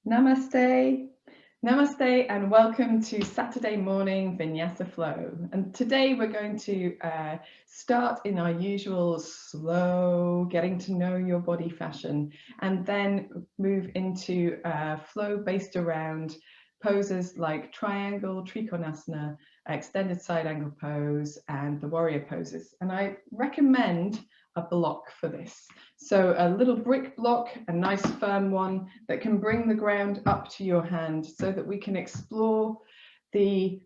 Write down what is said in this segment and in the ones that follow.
Namaste. Namaste and welcome to Saturday morning Vinyasa flow. And today we're going to start in our usual slow getting to know your body fashion and then move into flow based around poses like triangle, Trikonasana, extended side angle pose and the warrior poses. And I recommend a block for this. So a little brick block, a nice firm one that can bring the ground up to your hand so that we can explore the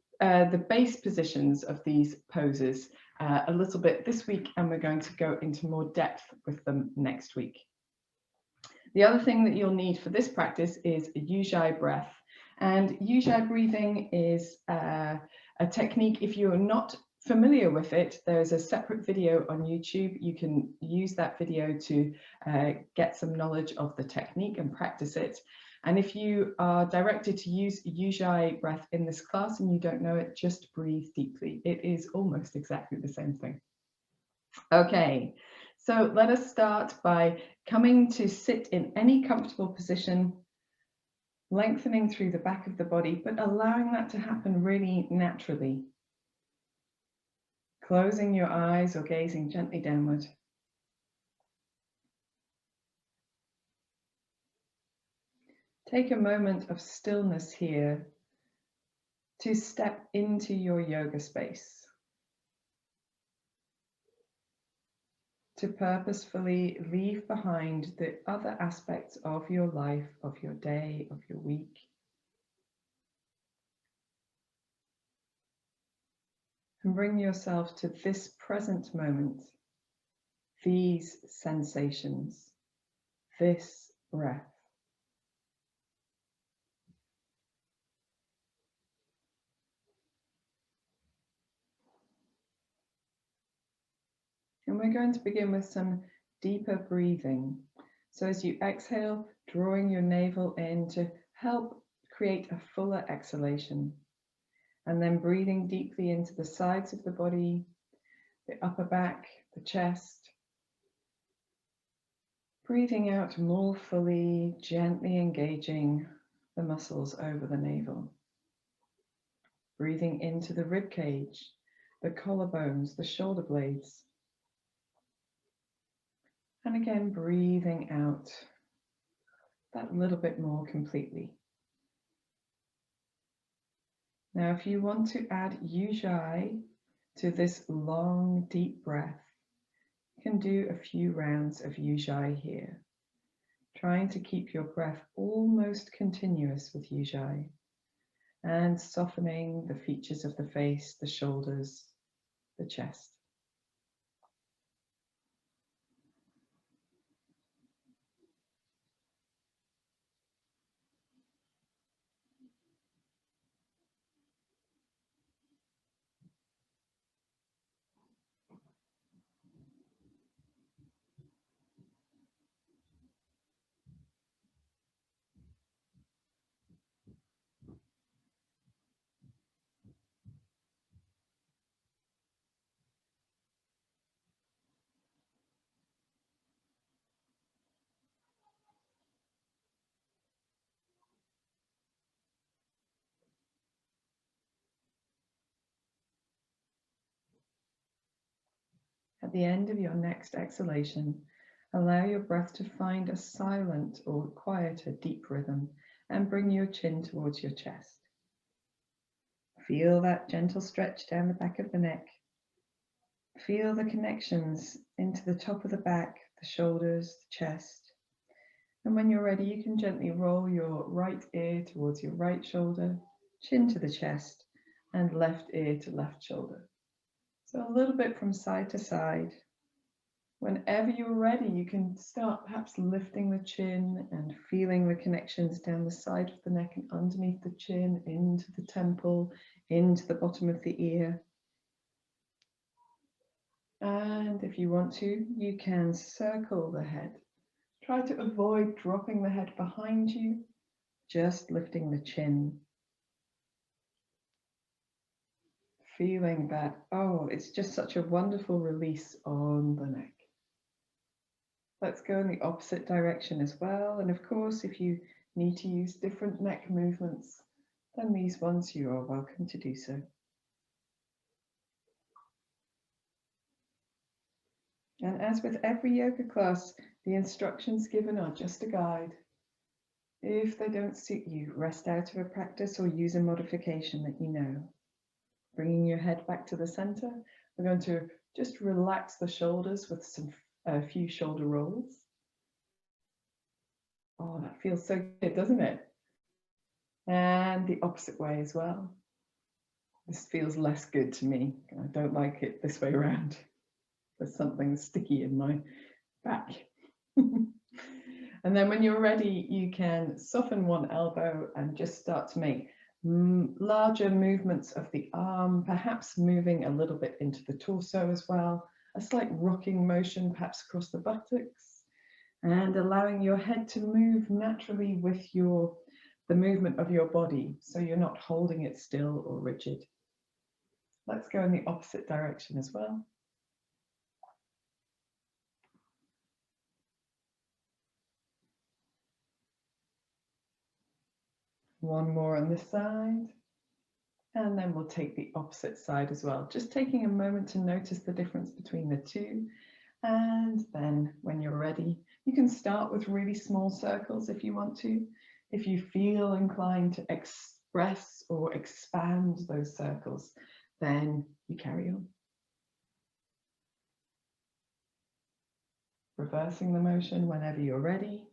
base positions of these poses a little bit this week, and we're going to go into more depth with them next week. The other thing that you'll need for this practice is a Ujjayi breath. And Ujjayi breathing is a technique. If you're not familiar with it, there's a separate video on YouTube. You can use that video to get some knowledge of the technique and practice it. And if you are directed to use Ujjayi breath in this class and you don't know it, just breathe deeply. It is almost exactly the same thing. Okay, so let us start by coming to sit in any comfortable position, lengthening through the back of the body, but allowing that to happen really naturally. Closing your eyes or gazing gently downward. Take a moment of stillness here to step into your yoga space, to purposefully leave behind the other aspects of your life, of your day, of your week. And bring yourself to this present moment, these sensations, this breath. And we're going to begin with some deeper breathing. So as you exhale, drawing your navel in to help create a fuller exhalation. And then breathing deeply into the sides of the body, the upper back, the chest. Breathing out more fully, gently engaging the muscles over the navel. Breathing into the rib cage, the collarbones, the shoulder blades. And again, breathing out that little bit more completely. Now, if you want to add Ujjayi to this long, deep breath, you can do a few rounds of Ujjayi here, trying to keep your breath almost continuous with Ujjayi and softening the features of the face, the shoulders, the chest. At the end of your next exhalation, allow your breath to find a silent or quieter deep rhythm and bring your chin towards your chest. Feel that gentle stretch down the back of the neck. Feel the connections into the top of the back, the shoulders, the chest. And when you're ready, you can gently roll your right ear towards your right shoulder, chin to the chest, and left ear to left shoulder. So a little bit from side to side. Whenever you're ready, you can start perhaps lifting the chin and feeling the connections down the side of the neck and underneath the chin, into the temple, into the bottom of the ear. And if you want to, you can circle the head. Try to avoid dropping the head behind you, just lifting the chin. Feeling that, oh, it's just such a wonderful release on the neck. Let's go in the opposite direction as well. And of course, if you need to use different neck movements than these ones, you are welcome to do so. And as with every yoga class, the instructions given are just a guide. If they don't suit you, rest out of a practice or use a modification that you know. Bringing your head back to the center, we're going to just relax the shoulders with a few shoulder rolls. Oh, that feels so good, doesn't it? And the opposite way as well. This feels less good to me. I don't like it this way around. There's something sticky in my back. And then when you're ready, you can soften one elbow and just start to make larger movements of the arm, perhaps moving a little bit into the torso as well, a slight rocking motion perhaps across the buttocks, and allowing your head to move naturally with the movement of your body, so you're not holding it still or rigid. Let's go in the opposite direction as well. One more on this side, and then we'll take the opposite side as well. Just taking a moment to notice the difference between the two. And then when you're ready, you can start with really small circles if you want to. If you feel inclined to express or expand those circles, then you carry on. Reversing the motion whenever you're ready.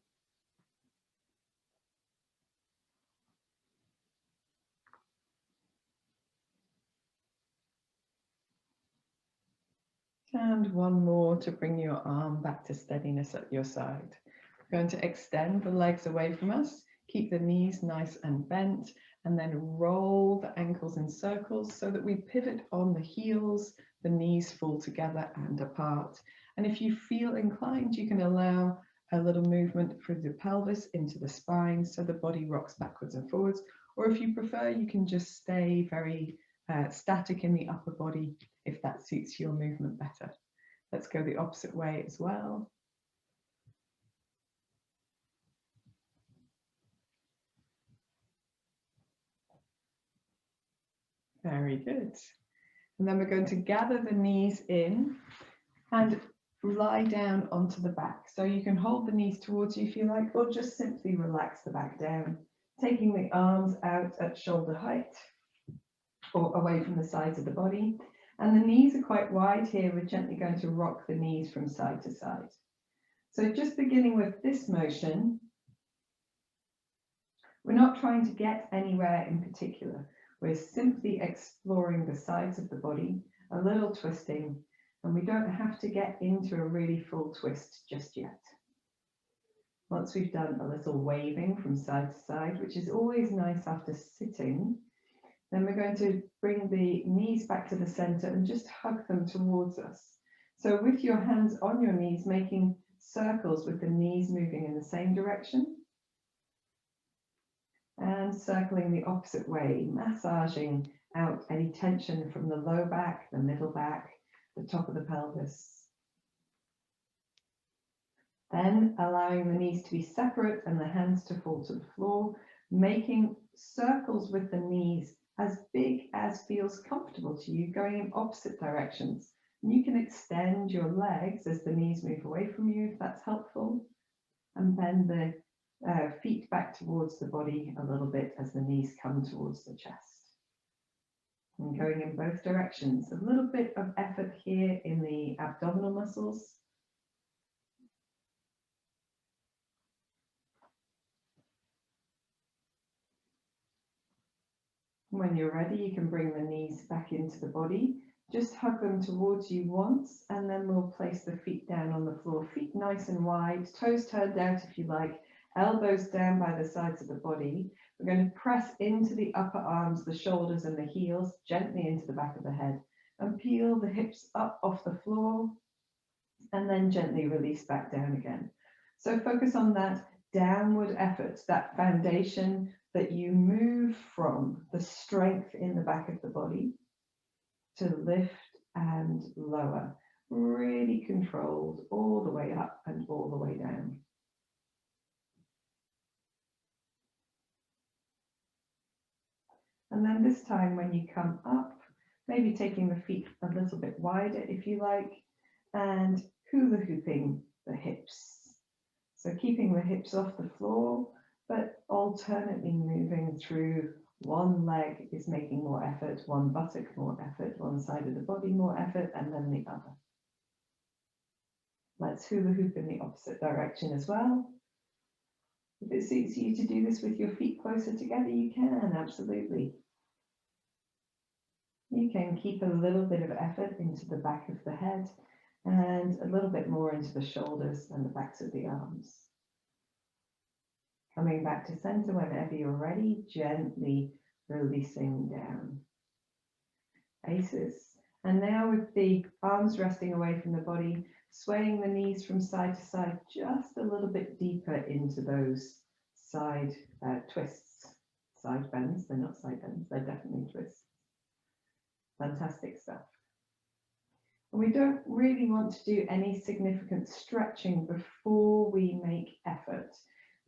And one more to bring your arm back to steadiness at your side. We're going to extend the legs away from us, keep the knees nice and bent, and then roll the ankles in circles so that we pivot on the heels, the knees fall together and apart. And if you feel inclined, you can allow a little movement through the pelvis into the spine so the body rocks backwards and forwards. Or if you prefer, you can just stay very static in the upper body if that suits your movement better. Let's go the opposite way as well. Very good. And then we're going to gather the knees in and lie down onto the back. So you can hold the knees towards you if you like, or just simply relax the back down, taking the arms out at shoulder height or away from the sides of the body. And the knees are quite wide here. We're gently going to rock the knees from side to side. So just beginning with this motion, we're not trying to get anywhere in particular. We're simply exploring the sides of the body, a little twisting, and we don't have to get into a really full twist just yet. Once we've done a little waving from side to side, which is always nice after sitting, then we're going to bring the knees back to the center and just hug them towards us. So with your hands on your knees, making circles with the knees moving in the same direction, and circling the opposite way, massaging out any tension from the low back, the middle back, the top of the pelvis. Then allowing the knees to be separate and the hands to fall to the floor, making circles with the knees as big as feels comfortable to you, going in opposite directions. And you can extend your legs as the knees move away from you if that's helpful, and bend the feet back towards the body a little bit as the knees come towards the chest. And going in both directions. A little bit of effort here in the abdominal muscles. When you're ready, you can bring the knees back into the body. Just hug them towards you once, and then we'll place the feet down on the floor. Feet nice and wide, toes turned out if you like, elbows down by the sides of the body. We're going to press into the upper arms, the shoulders and the heels, gently into the back of the head, and peel the hips up off the floor, and then gently release back down again. So focus on that downward effort, that foundation that you move from, the strength in the back of the body, to lift and lower, really controlled, all the way up and all the way down. And then this time when you come up, maybe taking the feet a little bit wider if you like, and hula hooping the hips. So keeping the hips off the floor, but alternately moving through. One leg is making more effort, one buttock more effort, one side of the body more effort, and then the other. Let's hula hoop in the opposite direction as well. If it suits you to do this with your feet closer together, you can, absolutely. You can keep a little bit of effort into the back of the head and a little bit more into the shoulders and the backs of the arms. Coming back to center whenever you're ready, gently releasing down. Aces. And now with the arms resting away from the body, swaying the knees from side to side, just a little bit deeper into those side twists. Side bends, they're not side bends, they're definitely twists. Fantastic stuff. And we don't really want to do any significant stretching before we make effort.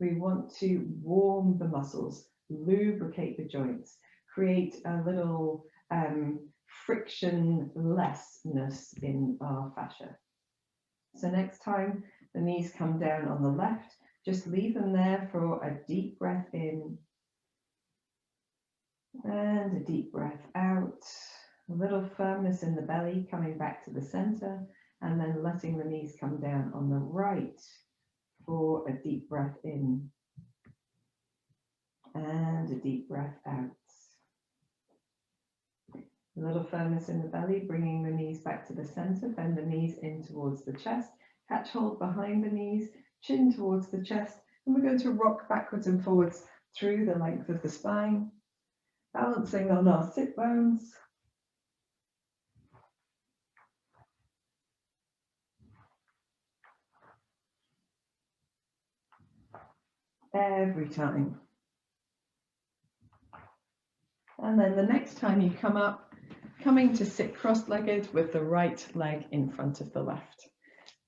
We want to warm the muscles, lubricate the joints, create a little frictionlessness in our fascia. So next time the knees come down on the left, just leave them there for a deep breath in and a deep breath out. A little firmness in the belly, coming back to the center, and then letting the knees come down on the right for a deep breath in and a deep breath out. A little firmness in the belly, bringing the knees back to the center, bend the knees in towards the chest, catch hold behind the knees, chin towards the chest, and we're going to rock backwards and forwards through the length of the spine, balancing on our sit bones. Every time. And then the next time you come up, coming to sit cross-legged with the right leg in front of the left.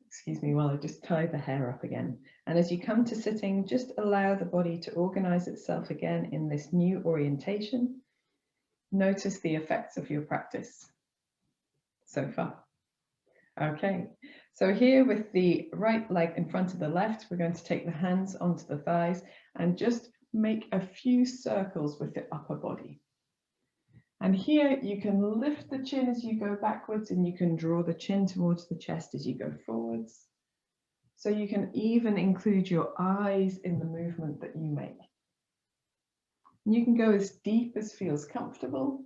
Excuse me while I just tie the hair up again. And as you come to sitting, just allow the body to organize itself again in this new orientation. Notice the effects of your practice so far. Okay, so here with the right leg in front of the left, we're going to take the hands onto the thighs and just make a few circles with the upper body. And here you can lift the chin as you go backwards, and you can draw the chin towards the chest as you go forwards. So you can even include your eyes in the movement that you make. And you can go as deep as feels comfortable,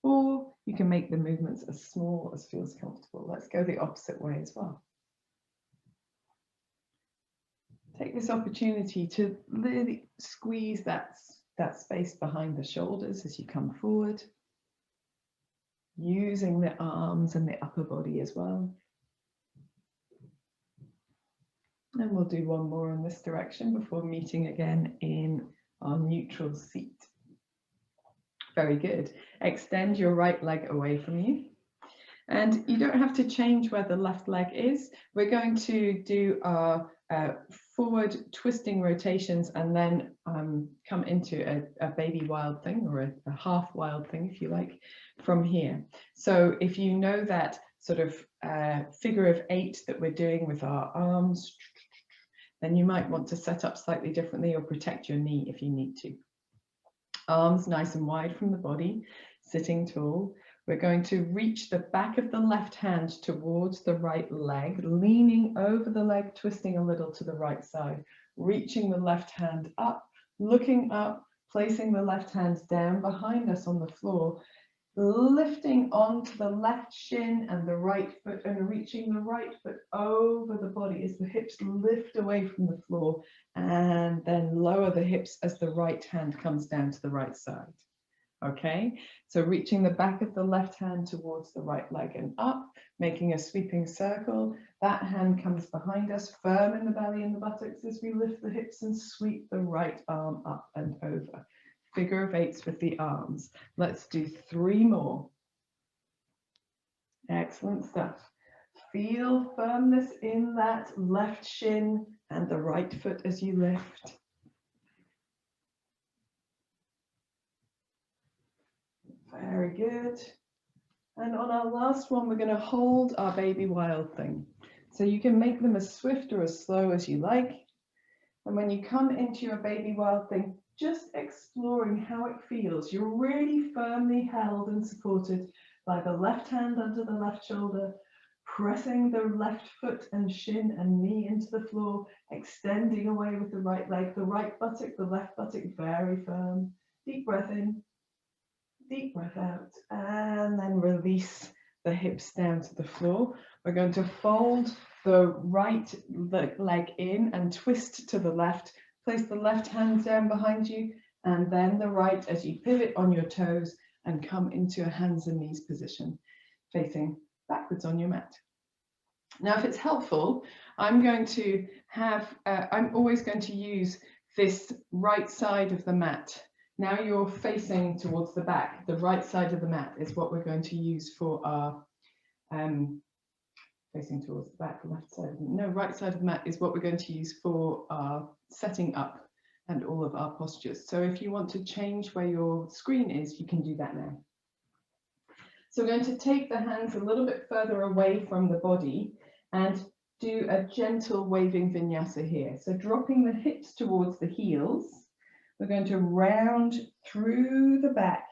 or you can make the movements as small as feels comfortable. Let's go the opposite way as well. Take this opportunity to really squeeze that space behind the shoulders as you come forward, using the arms and the upper body as well. And we'll do one more in this direction before meeting again in our neutral seat. Very good. Extend your right leg away from you. And you don't have to change where the left leg is. We're going to do our forward twisting rotations and then come into a baby wild thing, or a half wild thing, if you like, from here. So if you know that sort of figure of 8 that we're doing with our arms, then you might want to set up slightly differently or protect your knee if you need to. Arms nice and wide from the body, sitting tall. We're going to reach the back of the left hand towards the right leg, leaning over the leg, twisting a little to the right side, reaching the left hand up, looking up, placing the left hand down behind us on the floor, lifting onto the left shin and the right foot and reaching the right foot over the body as the hips lift away from the floor, and then lower the hips as the right hand comes down to the right side. Okay, so reaching the back of the left hand towards the right leg and up, making a sweeping circle. That hand comes behind us, firm in the belly and the buttocks as we lift the hips and sweep the right arm up and over. Figure of 8s with the arms. Let's do 3 more. Excellent stuff. Feel firmness in that left shin and the right foot as you lift. Very good. And on our last one, we're going to hold our baby wild thing. So you can make them as swift or as slow as you like. And when you come into your baby wild thing, just exploring how it feels. You're really firmly held and supported by the left hand under the left shoulder, pressing the left foot and shin and knee into the floor, extending away with the right leg, the right buttock, the left buttock very firm. Deep breath in, deep breath out, and then release the hips down to the floor. We're going to fold the right leg in and twist to the left. Place the left hand down behind you and then the right as you pivot on your toes and come into a hands and knees position, facing backwards on your mat. Now, if it's helpful, I'm always going to use this right side of the mat. Now you're facing towards the back. The right side of the mat is what we're going to use for our facing towards the back, left side. No, right side of the mat is what we're going to use for our setting up and all of our postures. So if you want to change where your screen is, you can do that now. So we're going to take the hands a little bit further away from the body and do a gentle waving vinyasa here. So dropping the hips towards the heels, we're going to round through the back,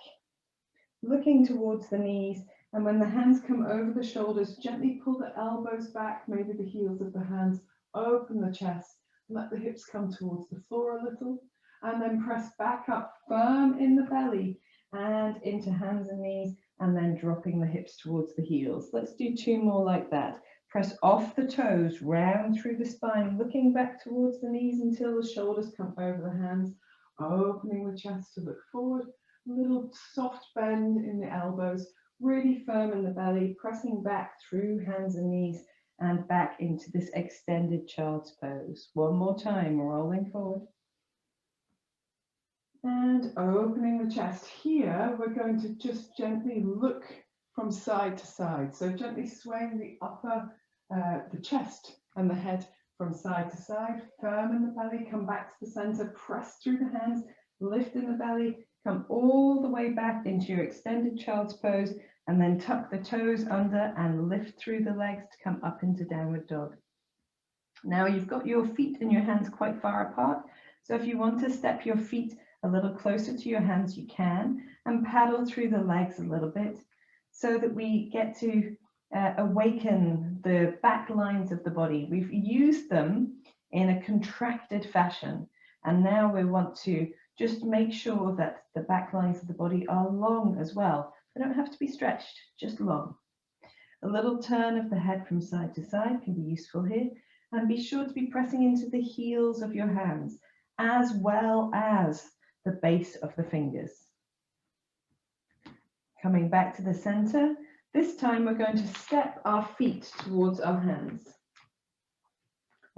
looking towards the knees. And when the hands come over the shoulders, gently pull the elbows back, maybe the heels of the hands, open the chest, let the hips come towards the floor a little, and then press back up firm in the belly and into hands and knees, and then dropping the hips towards the heels. Let's do 2 more like that. Press off the toes, round through the spine, looking back towards the knees until the shoulders come over the hands, opening the chest to look forward, a little soft bend in the elbows, really firm in the belly, pressing back through hands and knees and back into this extended child's pose. One more time, rolling forward. And opening the chest. Here, we're going to just gently look from side to side. So gently swaying the chest and the head from side to side, firm in the belly, come back to the center, press through the hands, lift in the belly, come all the way back into your extended child's pose, and then tuck the toes under and lift through the legs to come up into downward dog. Now you've got your feet and your hands quite far apart. So if you want to step your feet a little closer to your hands, you can, and paddle through the legs a little bit so that we get to awaken the back lines of the body. We've used them in a contracted fashion, and now we want to just make sure that the back lines of the body are long as well. They don't have to be stretched, just long. A little turn of the head from side to side can be useful here, and be sure to be pressing into the heels of your hands as well as the base of the fingers. Coming back to the center, this time we're going to step our feet towards our hands.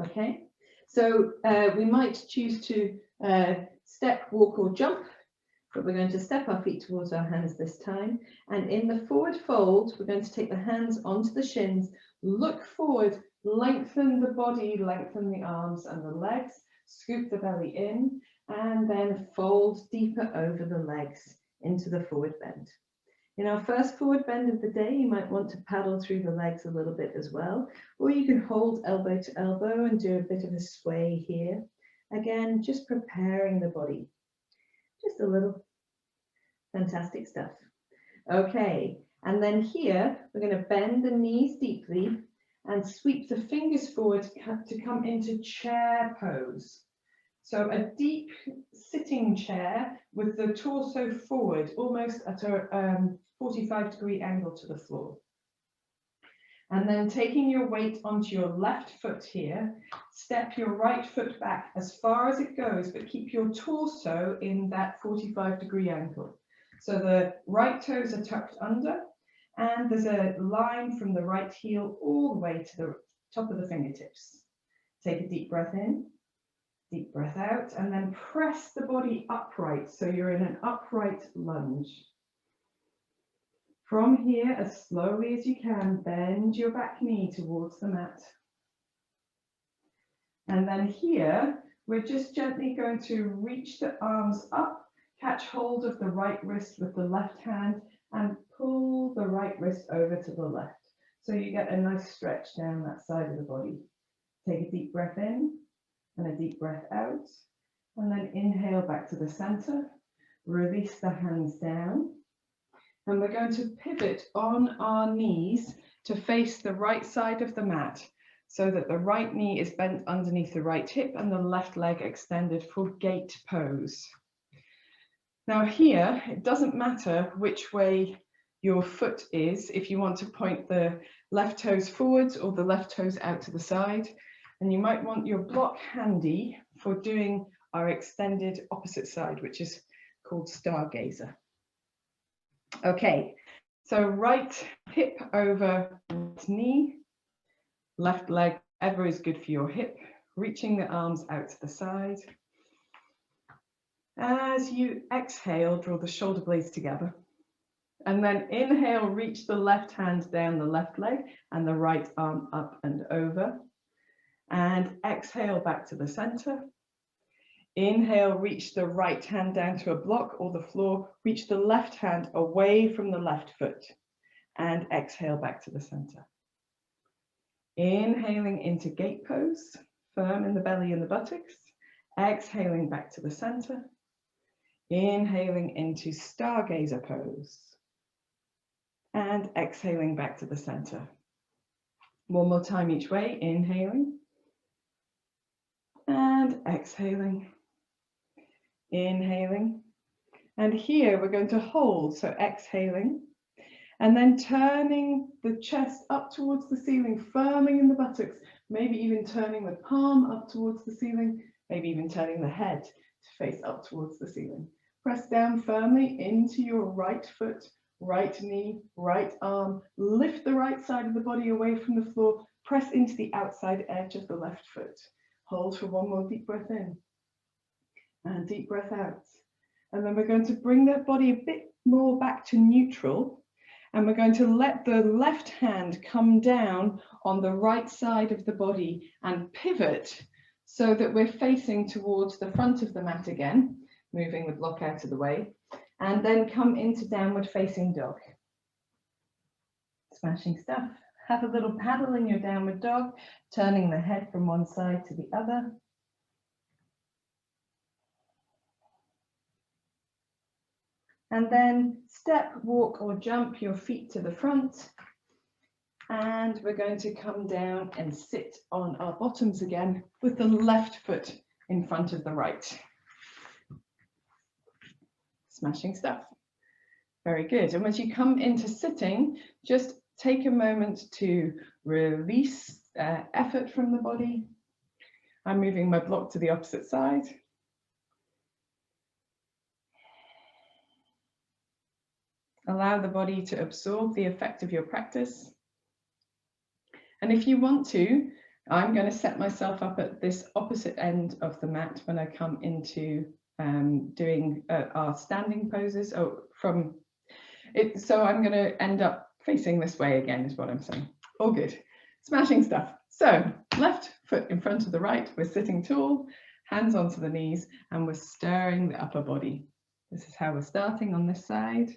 Okay, so we might choose to step, walk or jump, but we're going to step our feet towards our hands this time. And in the forward fold, we're going to take the hands onto the shins, look forward, lengthen the body, lengthen the arms and the legs, scoop the belly in, and then fold deeper over the legs into the forward bend. In our first forward bend of the day, you might want to paddle through the legs a little bit as well, or you can hold elbow to elbow and do a bit of a sway here. Again, just preparing the body. Just a little. Fantastic stuff. Okay, and then here, we're going to bend the knees deeply and sweep the fingers forward to come into chair pose. So a deep sitting chair with the torso forward, almost at a 45-degree angle to the floor. And then taking your weight onto your left foot here, step your right foot back as far as it goes, but keep your torso in that 45-degree angle. So the right toes are tucked under, and there's a line from the right heel all the way to the top of the fingertips. Take a deep breath in. Deep breath out, and then press the body upright, so you're in an upright lunge. From here, as slowly as you can, bend your back knee towards the mat. And then here, we're just gently going to reach the arms up, catch hold of the right wrist with the left hand, and pull the right wrist over to the left. So you get a nice stretch down that side of the body. Take a deep breath in and a deep breath out, and then inhale back to the center. Release the hands down, and we're going to pivot on our knees to face the right side of the mat, so that the right knee is bent underneath the right hip and the left leg extended for gate pose. Now here, it doesn't matter which way your foot is, if you want to point the left toes forwards or the left toes out to the side, and you might want your block handy for doing our extended opposite side, which is called stargazer. Okay, so right hip over right knee, left leg ever is good for your hip, reaching the arms out to the side. As you exhale, draw the shoulder blades together. And then inhale, reach the left hand down the left leg and the right arm up and over. And exhale back to the center. Inhale, reach the right hand down to a block or the floor. Reach the left hand away from the left foot. And exhale back to the center. Inhaling into gate pose, firm in the belly and the buttocks. Exhaling back to the center. Inhaling into stargazer pose. And exhaling back to the center. One more time each way, inhaling. And exhaling. Inhaling. And here we're going to hold, so exhaling. And then turning the chest up towards the ceiling, firming in the buttocks, maybe even turning the palm up towards the ceiling, maybe even turning the head to face up towards the ceiling. Press down firmly into your right foot, right knee, right arm. Lift the right side of the body away from the floor. Press into the outside edge of the left foot. Hold for one more deep breath in and deep breath out. And then we're going to bring that body a bit more back to neutral. And we're going to let the left hand come down on the right side of the body and pivot so that we're facing towards the front of the mat again, moving the block out of the way, and then come into downward facing dog. Smashing stuff. Have a little paddle in your downward dog, turning the head from one side to the other. And then step, walk or jump your feet to the front. And we're going to come down and sit on our bottoms again with the left foot in front of the right. Smashing stuff. Very good. And as you come into sitting, just take a moment to release effort from the body. I'm moving my block to the opposite side. Allow the body to absorb the effect of your practice. And if you want to, I'm going to set myself up at this opposite end of the mat when I come into doing our standing poses. So I'm going to end up facing this way again, is what I'm saying. All good. Smashing stuff. So left foot in front of the right, we're sitting tall, hands onto the knees, and we're stirring the upper body. This is how we're starting on this side.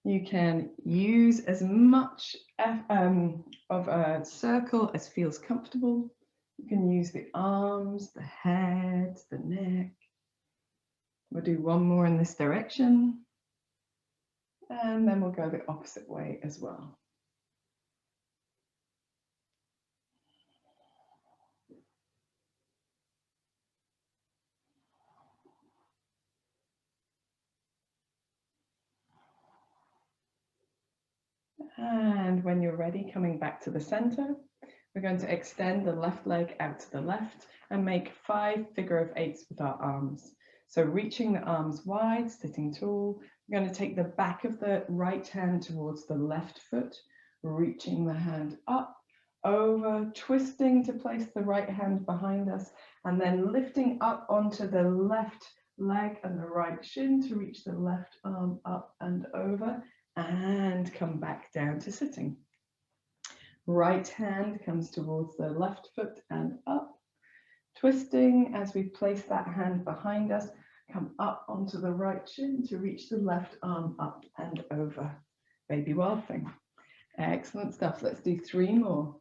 You can use as much of a circle as feels comfortable. You can use the arms, the head, the neck. We'll do one more in this direction. And then we'll go the opposite way as well. And when you're ready, coming back to the center, we're going to extend the left leg out to the left and make 5 figure of 8s with our arms. So reaching the arms wide, sitting tall. We're going to take the back of the right hand towards the left foot, reaching the hand up, over, twisting to place the right hand behind us, and then lifting up onto the left leg and the right shin to reach the left arm up and over, and come back down to sitting. Right hand comes towards the left foot and up, twisting as we place that hand behind us, Come up onto the right shin to reach the left arm up and over. Baby wild thing. Excellent stuff. Let's do 3 more.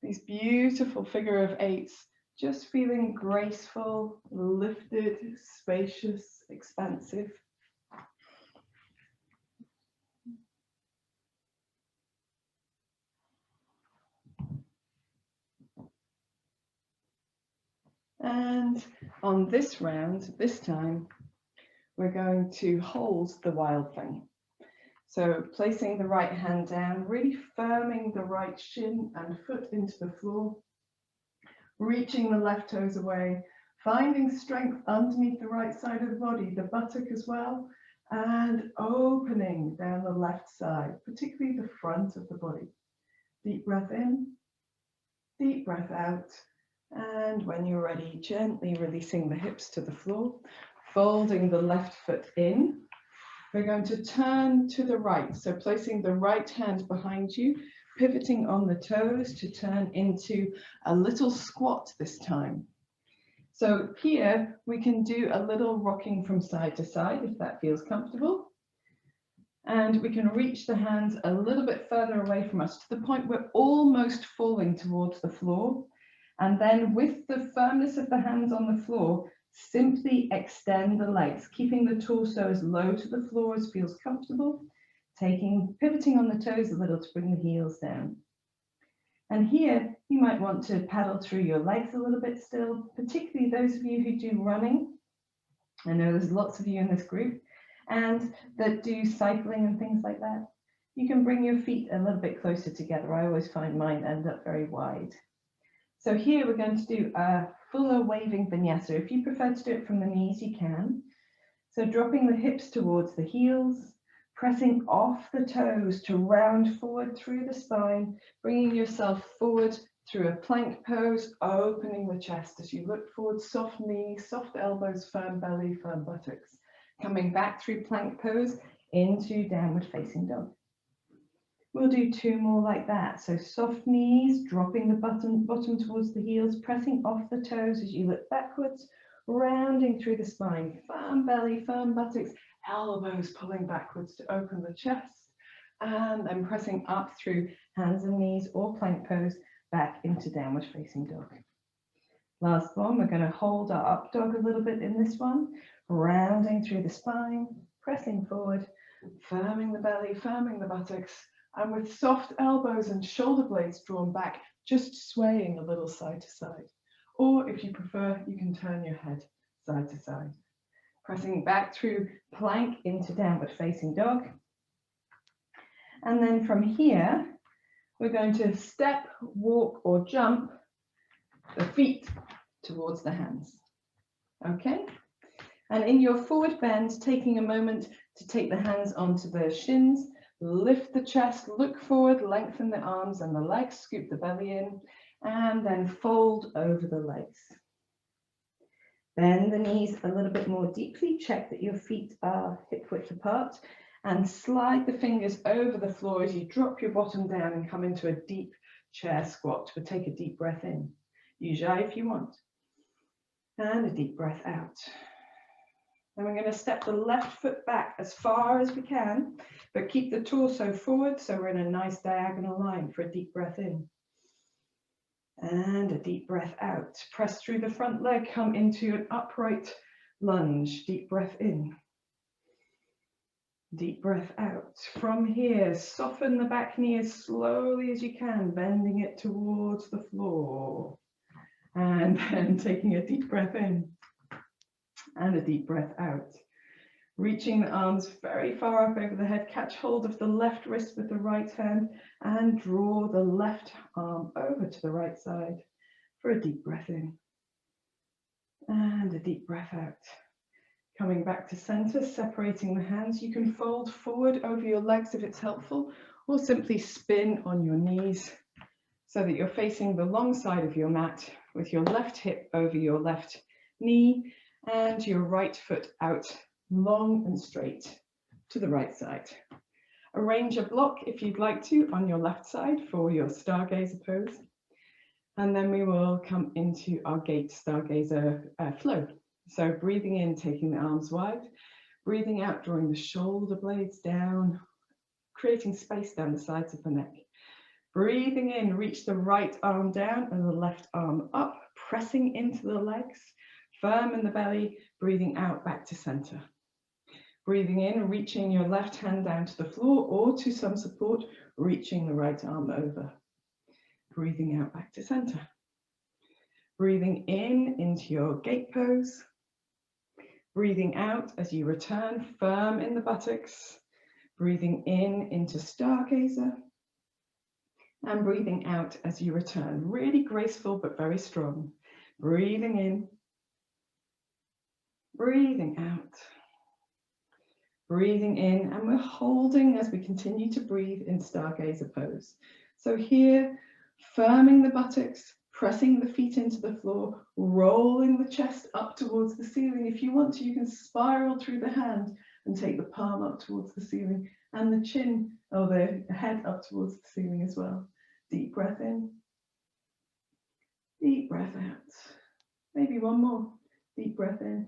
These beautiful figure of 8s, just feeling graceful, lifted, spacious, expansive. And on this round, this time, we're going to hold the wild thing. So placing the right hand down, really firming the right shin and foot into the floor, reaching the left toes away, finding strength underneath the right side of the body, the buttock as well, and opening down the left side, particularly the front of the body. Deep breath in, deep breath out. And when you're ready, gently releasing the hips to the floor, folding the left foot in. We're going to turn to the right. So placing the right hand behind you, pivoting on the toes to turn into a little squat this time. So here we can do a little rocking from side to side if that feels comfortable. And we can reach the hands a little bit further away from us to the point we're almost falling towards the floor. And then with the firmness of the hands on the floor, simply extend the legs, keeping the torso as low to the floor as feels comfortable, pivoting on the toes a little to bring the heels down. And here you might want to paddle through your legs a little bit still, particularly those of you who do running. I know there's lots of you in this group, and that do cycling and things like that. You can bring your feet a little bit closer together. I always find mine end up very wide. So here we're going to do a fuller waving vinyasa. If you prefer to do it from the knees, you can. So dropping the hips towards the heels, pressing off the toes to round forward through the spine, bringing yourself forward through a plank pose, opening the chest as you look forward, soft knees, soft elbows, firm belly, firm buttocks. Coming back through plank pose into downward facing dog. We'll do 2 more like that. So soft knees, dropping the bottom towards the heels, pressing off the toes as you look backwards, rounding through the spine, firm belly, firm buttocks, elbows pulling backwards to open the chest, and then pressing up through hands and knees or plank pose back into downward facing dog. Last one, we're going to hold our up dog a little bit in this one, rounding through the spine, pressing forward, firming the belly, firming the buttocks, and with soft elbows and shoulder blades drawn back, just swaying a little side to side. Or if you prefer, you can turn your head side to side. Pressing back through plank into downward facing dog. And then from here, we're going to step, walk, or jump the feet towards the hands. Okay? And in your forward bend, taking a moment to take the hands onto the shins, lift the chest, look forward, lengthen the arms and the legs, scoop the belly in, and then fold over the legs. Bend the knees a little bit more deeply, check that your feet are hip width apart, and slide the fingers over the floor as you drop your bottom down and come into a deep chair squat. But take a deep breath in. Use eye if you want. And a deep breath out. And we're going to step the left foot back as far as we can, but keep the torso forward so we're in a nice diagonal line for a deep breath in. And a deep breath out. Press through the front leg, come into an upright lunge. Deep breath in. Deep breath out. From here, soften the back knee as slowly as you can, bending it towards the floor. And then taking a deep breath in. And a deep breath out. Reaching the arms very far up over the head, catch hold of the left wrist with the right hand and draw the left arm over to the right side for a deep breath in. And a deep breath out. Coming back to center, separating the hands. You can fold forward over your legs if it's helpful, or simply spin on your knees so that you're facing the long side of your mat with your left hip over your left knee and your right foot out long and straight to the right side. Arrange a block if you'd like to on your left side for your stargazer pose. And then we will come into our gate stargazer flow. So breathing in, taking the arms wide, breathing out, drawing the shoulder blades down, creating space down the sides of the neck. Breathing in, reach the right arm down and the left arm up, pressing into the legs, firm in the belly, breathing out back to center. Breathing in, reaching your left hand down to the floor or to some support, reaching the right arm over. Breathing out back to center. Breathing in into your gate pose. Breathing out as you return, firm in the buttocks. Breathing in into stargazer. And breathing out as you return, really graceful but very strong. Breathing in, breathing out, breathing in, and we're holding as we continue to breathe in stargazer pose. So here, firming the buttocks, pressing the feet into the floor, rolling the chest up towards the ceiling. If you want to, you can spiral through the hand and take the palm up towards the ceiling and the chin or the head up towards the ceiling as well. Deep breath in, deep breath out. Maybe one more. Deep breath in,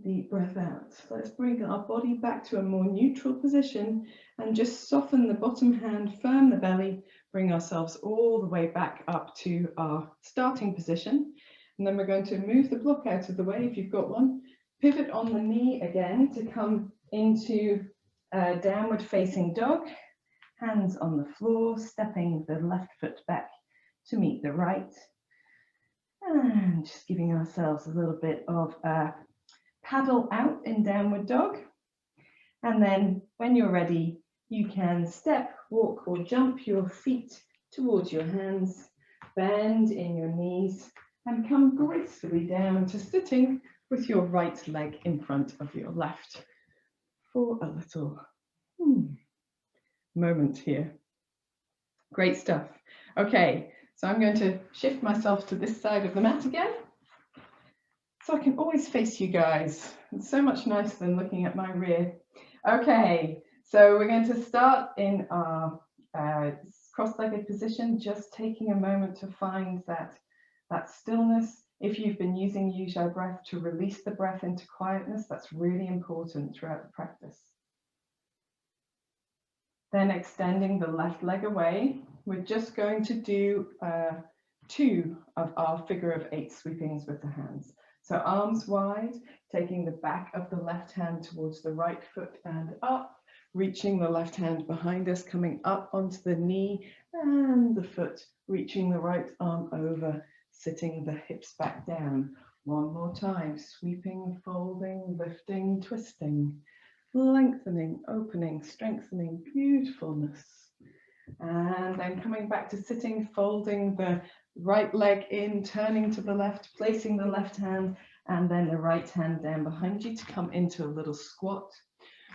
deep breath out. Let's bring our body back to a more neutral position and just soften the bottom hand, firm the belly, bring ourselves all the way back up to our starting position. And then we're going to move the block out of the way if you've got one. Pivot on the knee again to come into downward facing dog. Hands on the floor, stepping the left foot back to meet the right. And just giving ourselves a little bit of a paddle out in downward dog. And then when you're ready, you can step, walk, or jump your feet towards your hands, bend in your knees, and come gracefully down to sitting with your right leg in front of your left for a little moment here. Great stuff. Okay, so I'm going to shift myself to this side of the mat again, so I can always face you guys. It's so much nicer than looking at my rear. Okay, so we're going to start in our cross-legged position, just taking a moment to find that stillness. If you've been using Use Your Breath to release the breath into quietness, that's really important throughout the practice. Then extending the left leg away, we're just going to do 2 of our figure of 8 sweepings with the hands. So arms wide, taking the back of the left hand towards the right foot and up, reaching the left hand behind us, coming up onto the knee and the foot, reaching the right arm over, sitting the hips back down. One more time, sweeping, folding, lifting, twisting, lengthening, opening, strengthening, beautifulness. And then coming back to sitting, folding the right leg in, turning to the left, placing the left hand and then the right hand down behind you to come into a little squat.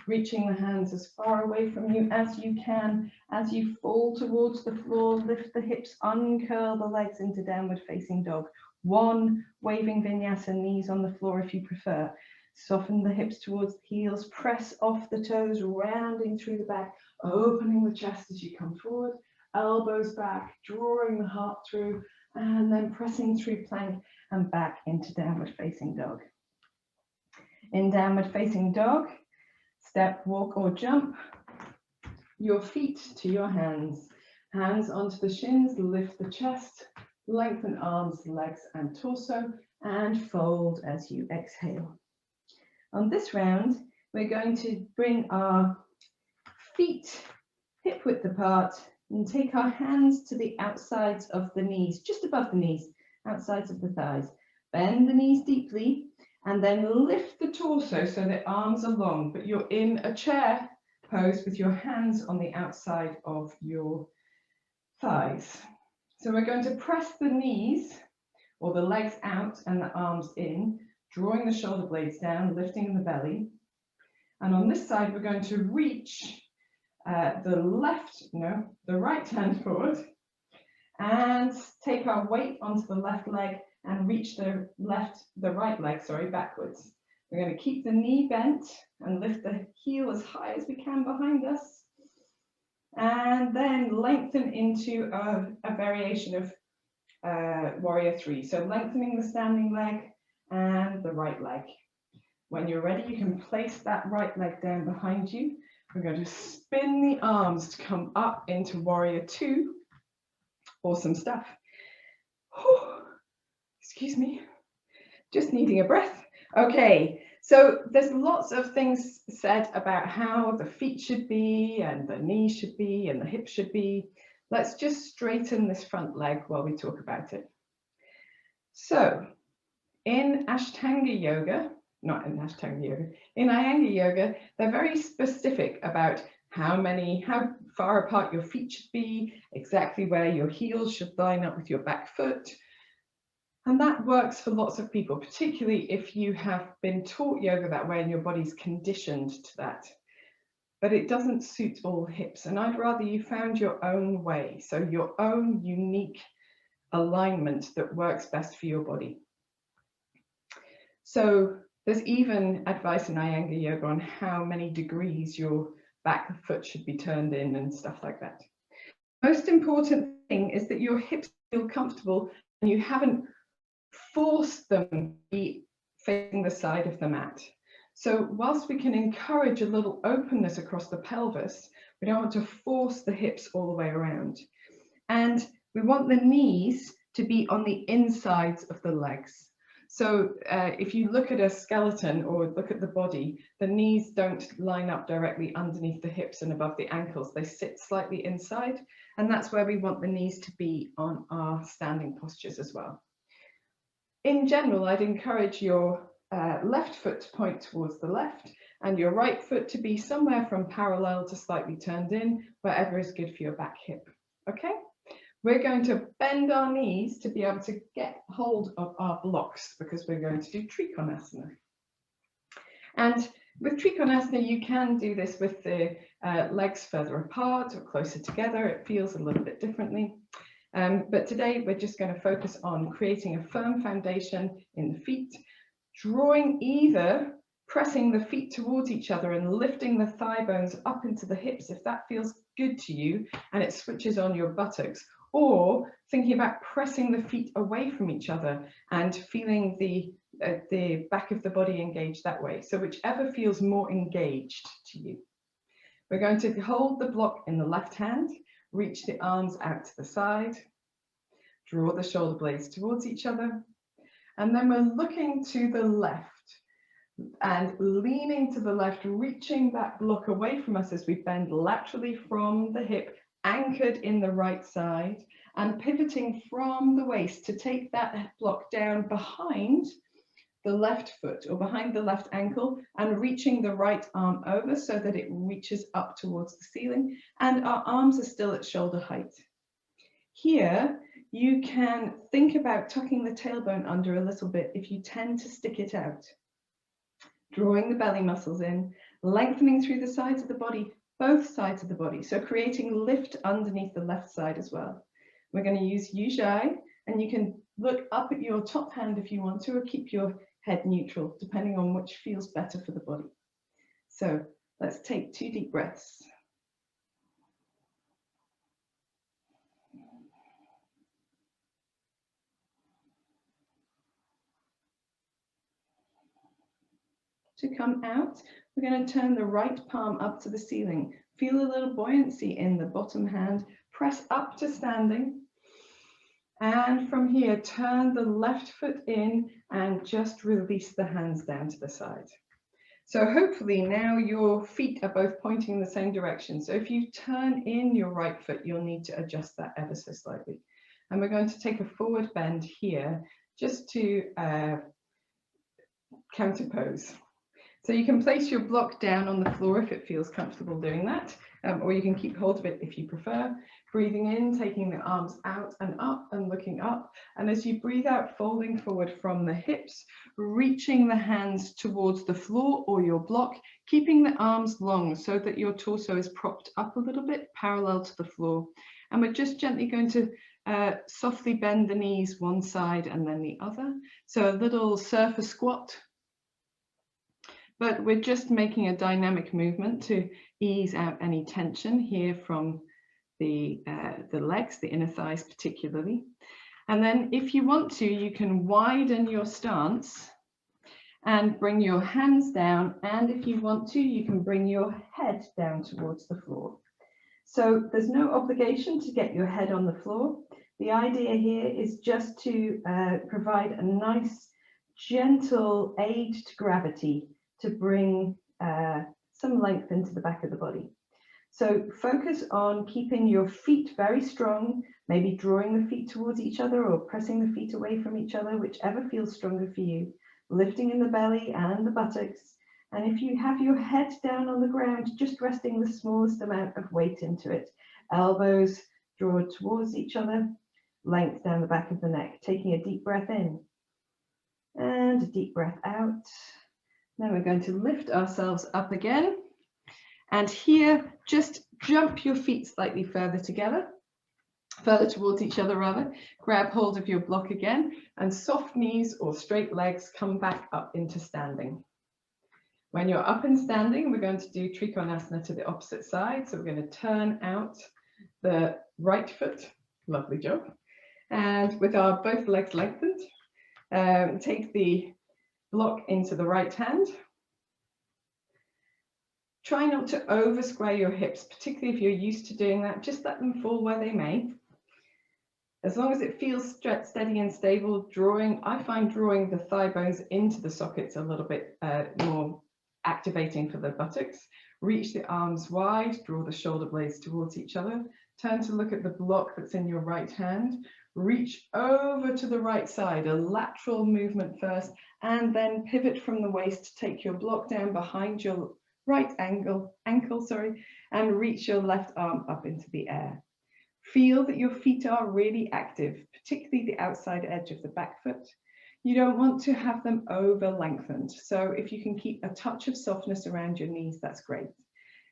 Reaching the hands as far away from you as you can. As you fall towards the floor, lift the hips, uncurl the legs into downward facing dog. 1 waving vinyasa, knees on the floor if you prefer. Soften the hips towards the heels, press off the toes, rounding through the back, opening the chest as you come forward, elbows back, drawing the heart through, and then pressing through plank and back into downward facing dog. In downward facing dog, step, walk, or jump your feet to your hands. Hands onto the shins, lift the chest, lengthen arms, legs, and torso, and fold as you exhale. On this round, we're going to bring our feet hip width apart and take our hands to the outsides of the knees, just above the knees, outsides of the thighs. Bend the knees deeply and then lift the torso so the arms are long, but you're in a chair pose with your hands on the outside of your thighs. So we're going to press the knees or the legs out and the arms in, drawing the shoulder blades down, lifting the belly. And on this side, we're going to reach the right hand forward and take our weight onto the left leg and reach the right leg, backwards. We're going to keep the knee bent and lift the heel as high as we can behind us. And then lengthen into a variation of Warrior 3. So lengthening the standing leg and the right leg. When you're ready, you can place that right leg down behind you. We're going to spin the arms to come up into Warrior Two. Awesome stuff. Whew. Excuse me, just needing a breath. Okay, so there's lots of things said about how the feet should be and the knees should be and the hips should be. Let's just straighten this front leg while we talk about it. So in Ashtanga Yoga, not in Ashtanga Yoga, in Iyengar Yoga, they're very specific about how far apart your feet should be, exactly where your heels should line up with your back foot. And that works for lots of people, particularly if you have been taught yoga that way and your body's conditioned to that. But it doesn't suit all hips. And I'd rather you found your own way, so your own unique alignment that works best for your body. So there's even advice in Iyengar Yoga on how many degrees your back foot should be turned in and stuff like that. Most important thing is that your hips feel comfortable and you haven't forced them to be facing the side of the mat. So whilst we can encourage a little openness across the pelvis, we don't want to force the hips all the way around. And we want the knees to be on the insides of the legs. So if you look at a skeleton or look at the body, the knees don't line up directly underneath the hips and above the ankles. They sit slightly inside, and that's where we want the knees to be on our standing postures as well. In general, I'd encourage your left foot to point towards the left and your right foot to be somewhere from parallel to slightly turned in, wherever is good for your back hip. Okay? We're going to bend our knees to be able to get hold of our blocks because we're going to do Trikonasana. And with Trikonasana, you can do this with the legs further apart or closer together. It feels a little bit differently. But today we're just going to focus on creating a firm foundation in the feet, pressing the feet towards each other and lifting the thigh bones up into the hips if that feels good to you and it switches on your buttocks, or thinking about pressing the feet away from each other and feeling the back of the body engaged that way. So whichever feels more engaged to you. We're going to hold the block in the left hand, reach the arms out to the side, draw the shoulder blades towards each other, and then we're looking to the left and leaning to the left, reaching that block away from us as we bend laterally from the hip, anchored in the right side, and pivoting from the waist to take that block down behind the left foot or behind the left ankle and reaching the right arm over so that it reaches up towards the ceiling and our arms are still at shoulder height. Here, you can think about tucking the tailbone under a little bit if you tend to stick it out. Drawing the belly muscles in, lengthening through the sides of the body, both sides of the body. So creating lift underneath the left side as well. We're going to use Ujjayi, and you can look up at your top hand if you want to, or keep your head neutral, depending on which feels better for the body. So let's take 2 deep breaths. To come out, we're going to turn the right palm up to the ceiling. Feel a little buoyancy in the bottom hand. Press up to standing. And from here, turn the left foot in and just release the hands down to the side. So hopefully now your feet are both pointing in the same direction. So if you turn in your right foot, you'll need to adjust that ever so slightly. And we're going to take a forward bend here just to counter pose. So you can place your block down on the floor if it feels comfortable doing that, or you can keep hold of it if you prefer. Breathing in, taking the arms out and up and looking up. And as you breathe out, folding forward from the hips, reaching the hands towards the floor or your block, keeping the arms long so that your torso is propped up a little bit parallel to the floor. And we're just gently going to softly bend the knees one side and then the other. So a little surfer squat. But we're just making a dynamic movement to ease out any tension here from the legs, the inner thighs particularly. And then if you want to, you can widen your stance and bring your hands down. And if you want to, you can bring your head down towards the floor. So there's no obligation to get your head on the floor. The idea here is just to provide a nice, gentle aid to gravity to bring some length into the back of the body. So focus on keeping your feet very strong, maybe drawing the feet towards each other or pressing the feet away from each other, whichever feels stronger for you. Lifting in the belly and the buttocks. And if you have your head down on the ground, just resting the smallest amount of weight into it. Elbows draw towards each other, length down the back of the neck. Taking a deep breath in and a deep breath out. Now we're going to lift ourselves up again. And here, just jump your feet slightly further together, further towards each other rather. Grab hold of your block again, and soft knees or straight legs come back up into standing. When you're up and standing, we're going to do Trikonasana to the opposite side. So we're going to turn out the right foot, lovely job, and with our both legs lengthened, take the block into the right hand. Try not to over square your hips, particularly if you're used to doing that. Just let them fall where they may. As long as it feels steady and stable, I find drawing the thigh bones into the sockets a little bit more activating for the buttocks. Reach the arms wide, draw the shoulder blades towards each other. Turn to look at the block that's in your right hand. Reach over to the right side, a lateral movement first, and then pivot from the waist. Take your block down behind your right ankle, and reach your left arm up into the air. Feel that your feet are really active, particularly the outside edge of the back foot. You don't want to have them over lengthened. So if you can keep a touch of softness around your knees, that's great.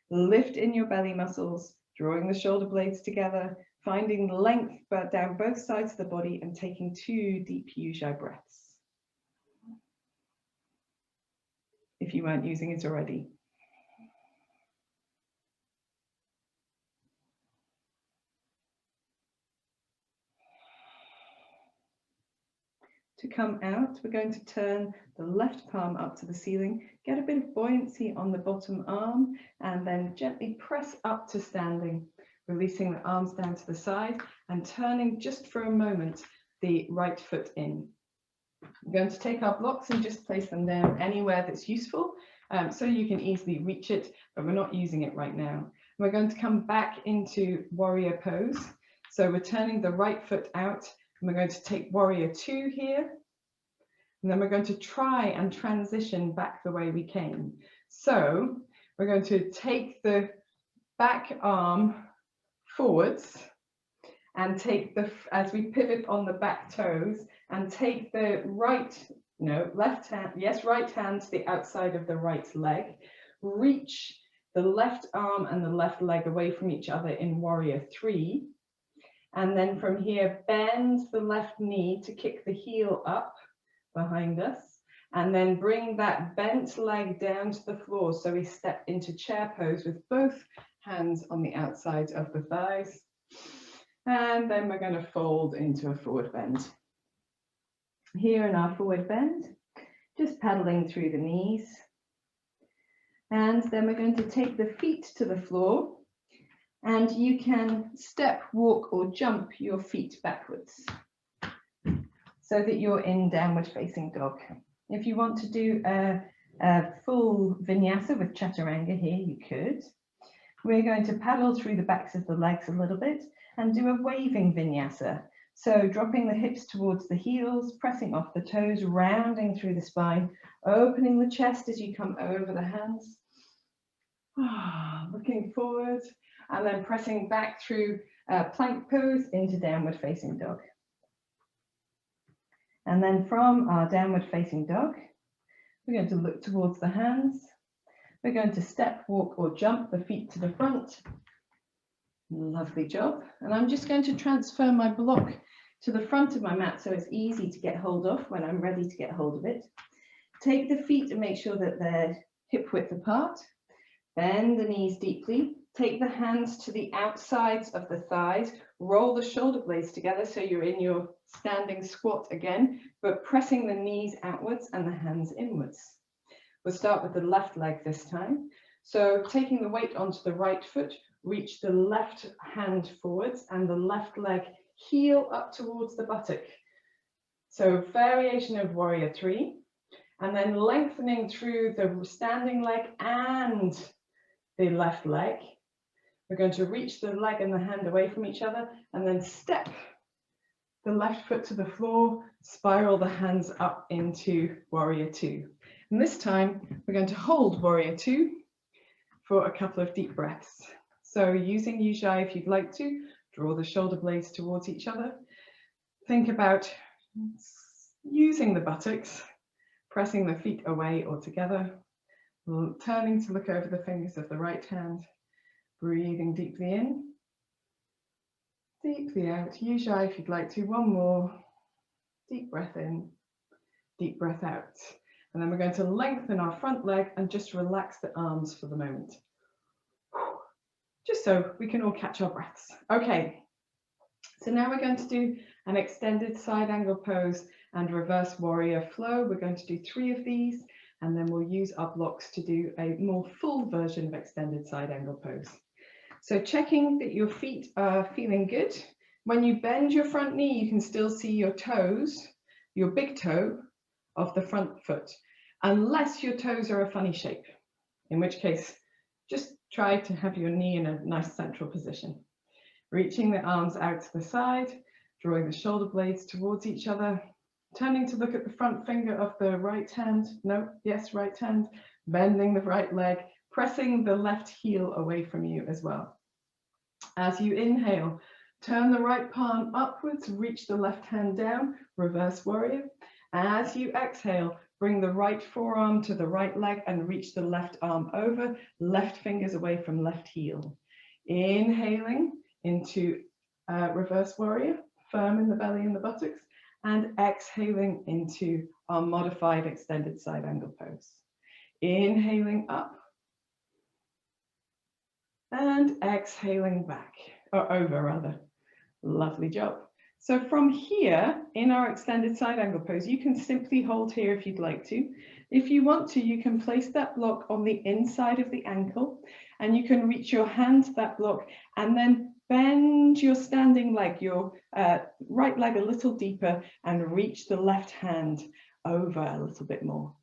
Lift in your belly muscles, drawing the shoulder blades together, finding length down both sides of the body and taking 2 deep Ujjayi breaths, if you weren't using it already. To come out, we're going to turn the left palm up to the ceiling, get a bit of buoyancy on the bottom arm, and then gently press up to standing, releasing the arms down to the side and turning just for a moment the right foot in. We're going to take our blocks and just place them down anywhere that's useful, so you can easily reach it, but we're not using it right now. We're going to come back into warrior pose. So we're turning the right foot out. And we're going to take warrior 2 here, and then we're going to try and transition back the way we came. So we're going to take the back arm forwards and take as we pivot on the back toes, and take the right hand to the outside of the right leg. Reach the left arm and the left leg away from each other in warrior 3. And then from here, bend the left knee to kick the heel up behind us, and then bring that bent leg down to the floor. So we step into chair pose with both hands on the outside of the thighs. And then we're going to fold into a forward bend. Here in our forward bend, just paddling through the knees. And then we're going to take the feet to the floor. And you can step, walk, or jump your feet backwards so that you're in downward facing dog. If you want to do a full vinyasa with chaturanga here, you could. We're going to paddle through the backs of the legs a little bit and do a waving vinyasa. So dropping the hips towards the heels, pressing off the toes, rounding through the spine, opening the chest as you come over the hands. Looking forward. And then pressing back through plank pose into downward facing dog. And then from our downward facing dog, we're going to look towards the hands. We're going to step, walk, or jump the feet to the front. Lovely job. And I'm just going to transfer my block to the front of my mat so it's easy to get hold of when I'm ready to get hold of it. Take the feet and make sure that they're hip width apart. Bend the knees deeply. Take the hands to the outsides of the thighs, roll the shoulder blades together so you're in your standing squat again, but pressing the knees outwards and the hands inwards. We'll start with the left leg this time. So taking the weight onto the right foot, reach the left hand forwards and the left leg heel up towards the buttock. So variation of warrior three, and then lengthening through the standing leg and the left leg. We're going to reach the leg and the hand away from each other and then step the left foot to the floor, spiral the hands up into warrior two. And this time we're going to hold warrior two for a couple of deep breaths. So using Ujjayi if you'd like to, draw the shoulder blades towards each other. Think about using the buttocks, pressing the feet away or together, turning to look over the fingers of the right hand, breathing deeply in, deeply out. Ujjayi if you'd like to, one more. Deep breath in, deep breath out. And then we're going to lengthen our front leg and just relax the arms for the moment. Just so we can all catch our breaths. Okay, so now we're going to do an extended side angle pose and reverse warrior flow. We're going to do 3 of these, and then we'll use our blocks to do a more full version of extended side angle pose. So checking that your feet are feeling good. When you bend your front knee, you can still see your toes, your big toe of the front foot, unless your toes are a funny shape, in which case just try to have your knee in a nice central position. Reaching the arms out to the side, drawing the shoulder blades towards each other, turning to look at the front finger of the right hand, right hand, bending the right leg, pressing the left heel away from you as well. As you inhale, turn the right palm upwards, reach the left hand down, reverse warrior. As you exhale, bring the right forearm to the right leg and reach the left arm over, left fingers away from left heel. Inhaling into reverse warrior, firm in the belly and the buttocks, and exhaling into our modified extended side angle pose. Inhaling up and exhaling back, or over rather. Lovely job. So from here, in our extended side angle pose, you can simply hold here if you'd like to. If you want to, you can place that block on the inside of the ankle, and you can reach your hand to that block and then bend your standing leg, your right leg a little deeper, and reach the left hand over a little bit more.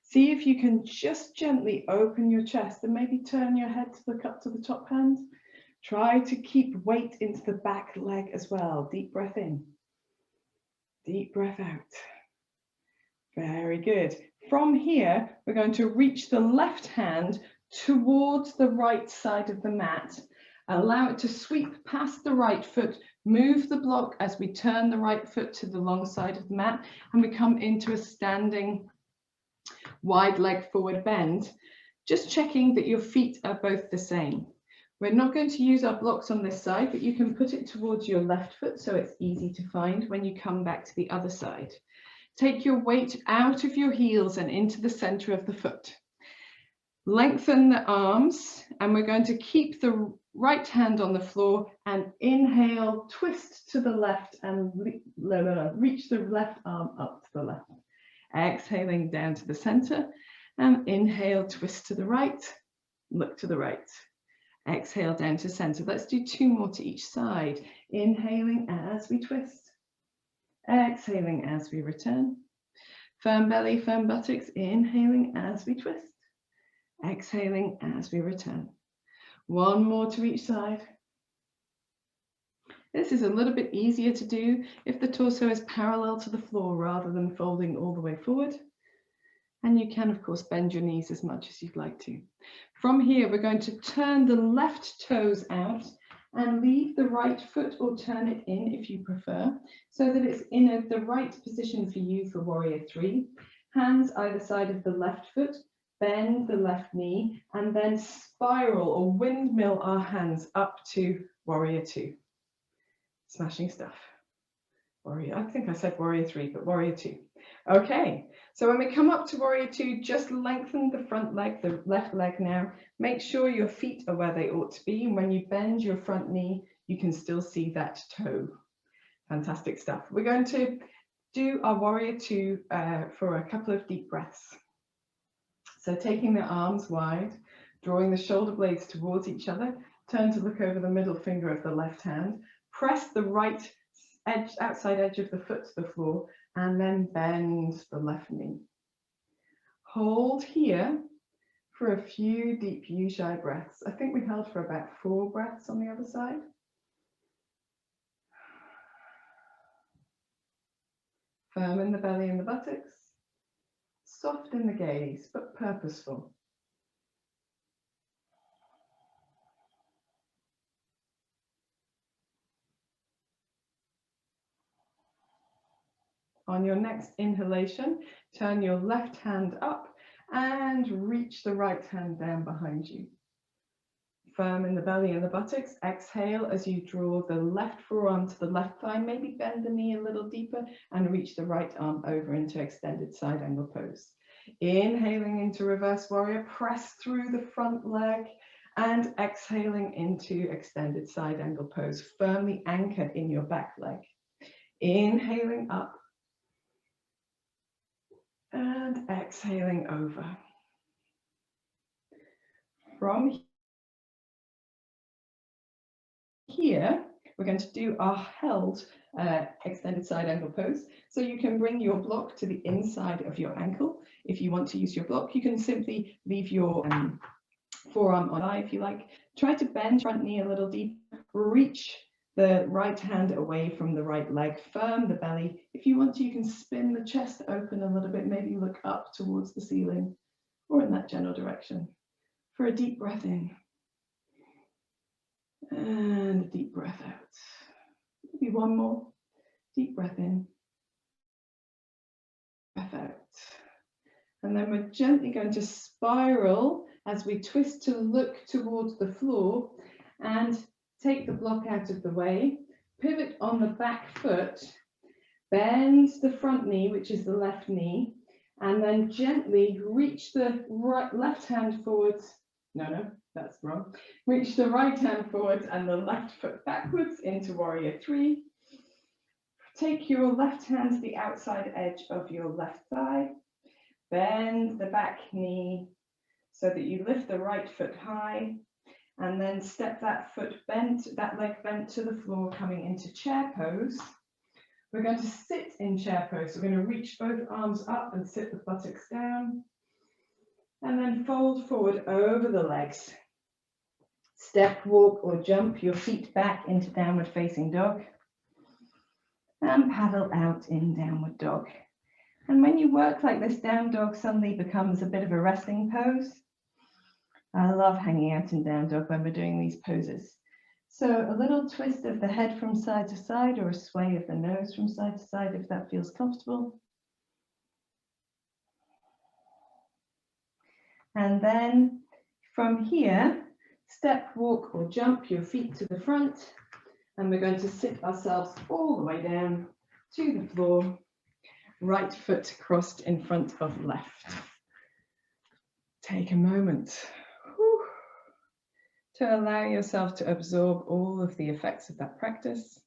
See if you can just gently open your chest and maybe turn your head to look up to the top hand. Try to keep weight into the back leg as well. Deep breath in, deep breath out. Very good. From here, we're going to reach the left hand towards the right side of the mat. Allow it to sweep past the right foot, move the block as we turn the right foot to the long side of the mat, and we come into a standing wide leg forward bend, just checking that your feet are both the same. We're not going to use our blocks on this side, but you can put it towards your left foot so it's easy to find when you come back to the other side. Take your weight out of your heels and into the center of the foot. Lengthen the arms, and we're going to keep the right hand on the floor and inhale, twist to the left and reach the left arm up to the left. Exhaling down to the center and inhale, twist to the right, look to the right. Exhale down to center. Let's do 2 more to each side. Inhaling as we twist. Exhaling as we return. Firm belly, firm buttocks. Inhaling as we twist. Exhaling as we return. 1 more to each side. This is a little bit easier to do if the torso is parallel to the floor rather than folding all the way forward. And you can, of course, bend your knees as much as you'd like to. From here, we're going to turn the left toes out and leave the right foot, or turn it in if you prefer, so that it's in the right position for you for warrior 3. Hands either side of the left foot, bend the left knee, and then spiral or windmill our hands up to warrior 2. Smashing stuff. I think I said warrior 3, but warrior 2. Okay, so when we come up to warrior two, just lengthen the front leg, the left leg now. Make sure your feet are where they ought to be. And when you bend your front knee, you can still see that toe. Fantastic stuff. We're going to do our warrior two for a couple of deep breaths. So taking the arms wide, drawing the shoulder blades towards each other, turn to look over the middle finger of the left hand, press the right edge, outside edge of the foot to the floor, and then bend the left knee. Hold here for a few deep Ujjayi breaths. I think we held for about 4 breaths on the other side. Firm in the belly and the buttocks, soft in the gaze, but purposeful. On your next inhalation, turn your left hand up and reach the right hand down behind you. Firm in the belly and the buttocks. Exhale as you draw the left forearm to the left thigh. Maybe bend the knee a little deeper and reach the right arm over into extended side angle pose. Inhaling into reverse warrior, press through the front leg and exhaling into extended side angle pose, firmly anchored in your back leg. Inhaling up and exhaling over. From here, we're going to do our held extended side angle pose. So you can bring your block to the inside of your ankle. If you want to use your block, you can simply leave your forearm on thigh if you like. Try to bend front knee a little deep. Reach the right hand away from the right leg. Firm the belly. If you want to, you can spin the chest open a little bit. Maybe look up towards the ceiling or in that general direction. For a deep breath in. And a deep breath out. Maybe one more. Deep breath in. Breath out. And then we're gently going to spiral as we twist to look towards the floor and take the block out of the way. Pivot on the back foot. Bend the front knee, which is the left knee, and then gently reach the left hand forwards. No, that's wrong. Reach the right hand forwards and the left foot backwards into warrior three. Take your left hand to the outside edge of your left thigh. Bend the back knee so that you lift the right foot high, and then step that foot bent, that leg bent to the floor, coming into chair pose. We're going to sit in chair pose. We're going to reach both arms up and sit the buttocks down, and then fold forward over the legs. Step, walk, or jump your feet back into downward facing dog, and paddle out in downward dog. And when you work like this, down dog suddenly becomes a bit of a resting pose. I love hanging out in down dog when we're doing these poses. So a little twist of the head from side to side, or a sway of the nose from side to side if that feels comfortable. And then from here, step, walk, or jump your feet to the front. And we're going to sit ourselves all the way down to the floor. Right foot crossed in front of left. Take a moment to allow yourself to absorb all of the effects of that practice.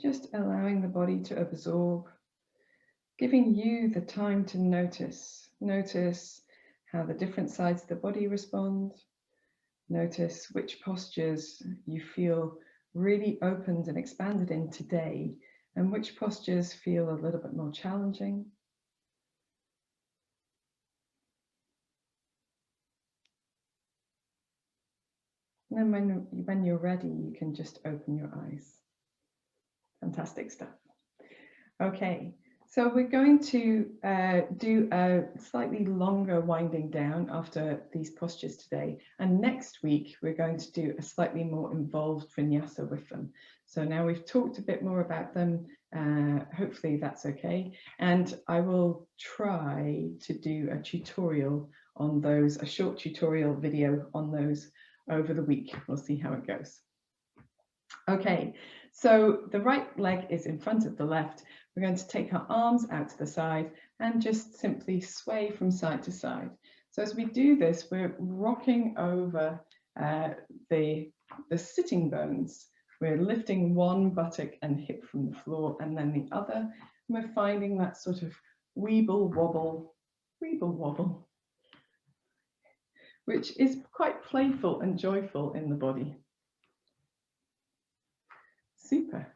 Just allowing the body to absorb, giving you the time to notice. Notice how the different sides of the body respond. Notice which postures you feel really opened and expanded in today, and which postures feel a little bit more challenging. And then when you're ready, you can just open your eyes. Fantastic stuff. Okay, so we're going to do a slightly longer winding down after these postures today. And next week, we're going to do a slightly more involved vinyasa with them. So now we've talked a bit more about them. Hopefully that's okay. And I will try to do a tutorial on those, a short tutorial video on those over the week. We'll see how it goes. Okay, so the right leg is in front of the left. We're going to take our arms out to the side and just simply sway from side to side. So as we do this, we're rocking over the sitting bones. We're lifting one buttock and hip from the floor and then the other. And we're finding that sort of weeble wobble, which is quite playful and joyful in the body. Super.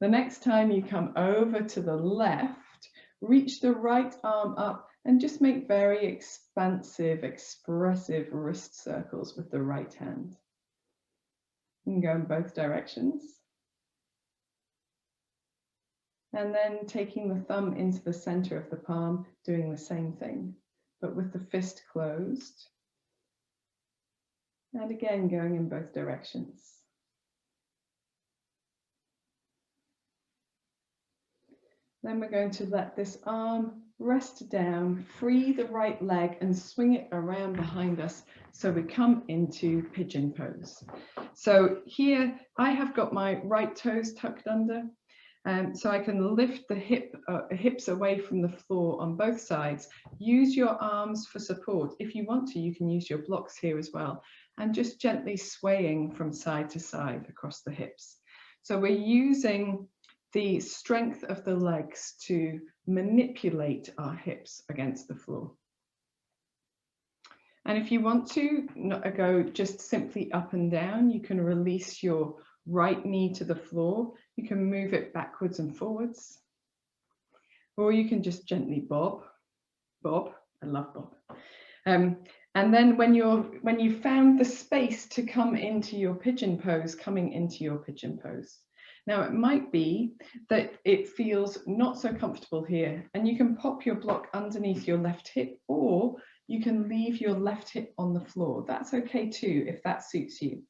The next time you come over to the left, reach the right arm up and just make very expansive, expressive wrist circles with the right hand. You can go in both directions. And then taking the thumb into the center of the palm, doing the same thing, but with the fist closed. And again, going in both directions. Then we're going to let this arm rest down, free the right leg and swing it around behind us so we come into pigeon pose. So here I have got my right toes tucked under, so I can lift the hips away from the floor on both sides. Use your arms for support. If you want to, you can use your blocks here as well, and just gently swaying from side to side across the hips. So we're using the strength of the legs to manipulate our hips against the floor. And if you want to not go just simply up and down, you can release your right knee to the floor. You can move it backwards and forwards, or you can just gently bob. I love bob. And then when you found the space to come into your pigeon pose, coming into your pigeon pose. Now, it might be that it feels not so comfortable here, and you can pop your block underneath your left hip, or you can leave your left hip on the floor. That's okay too, if that suits you.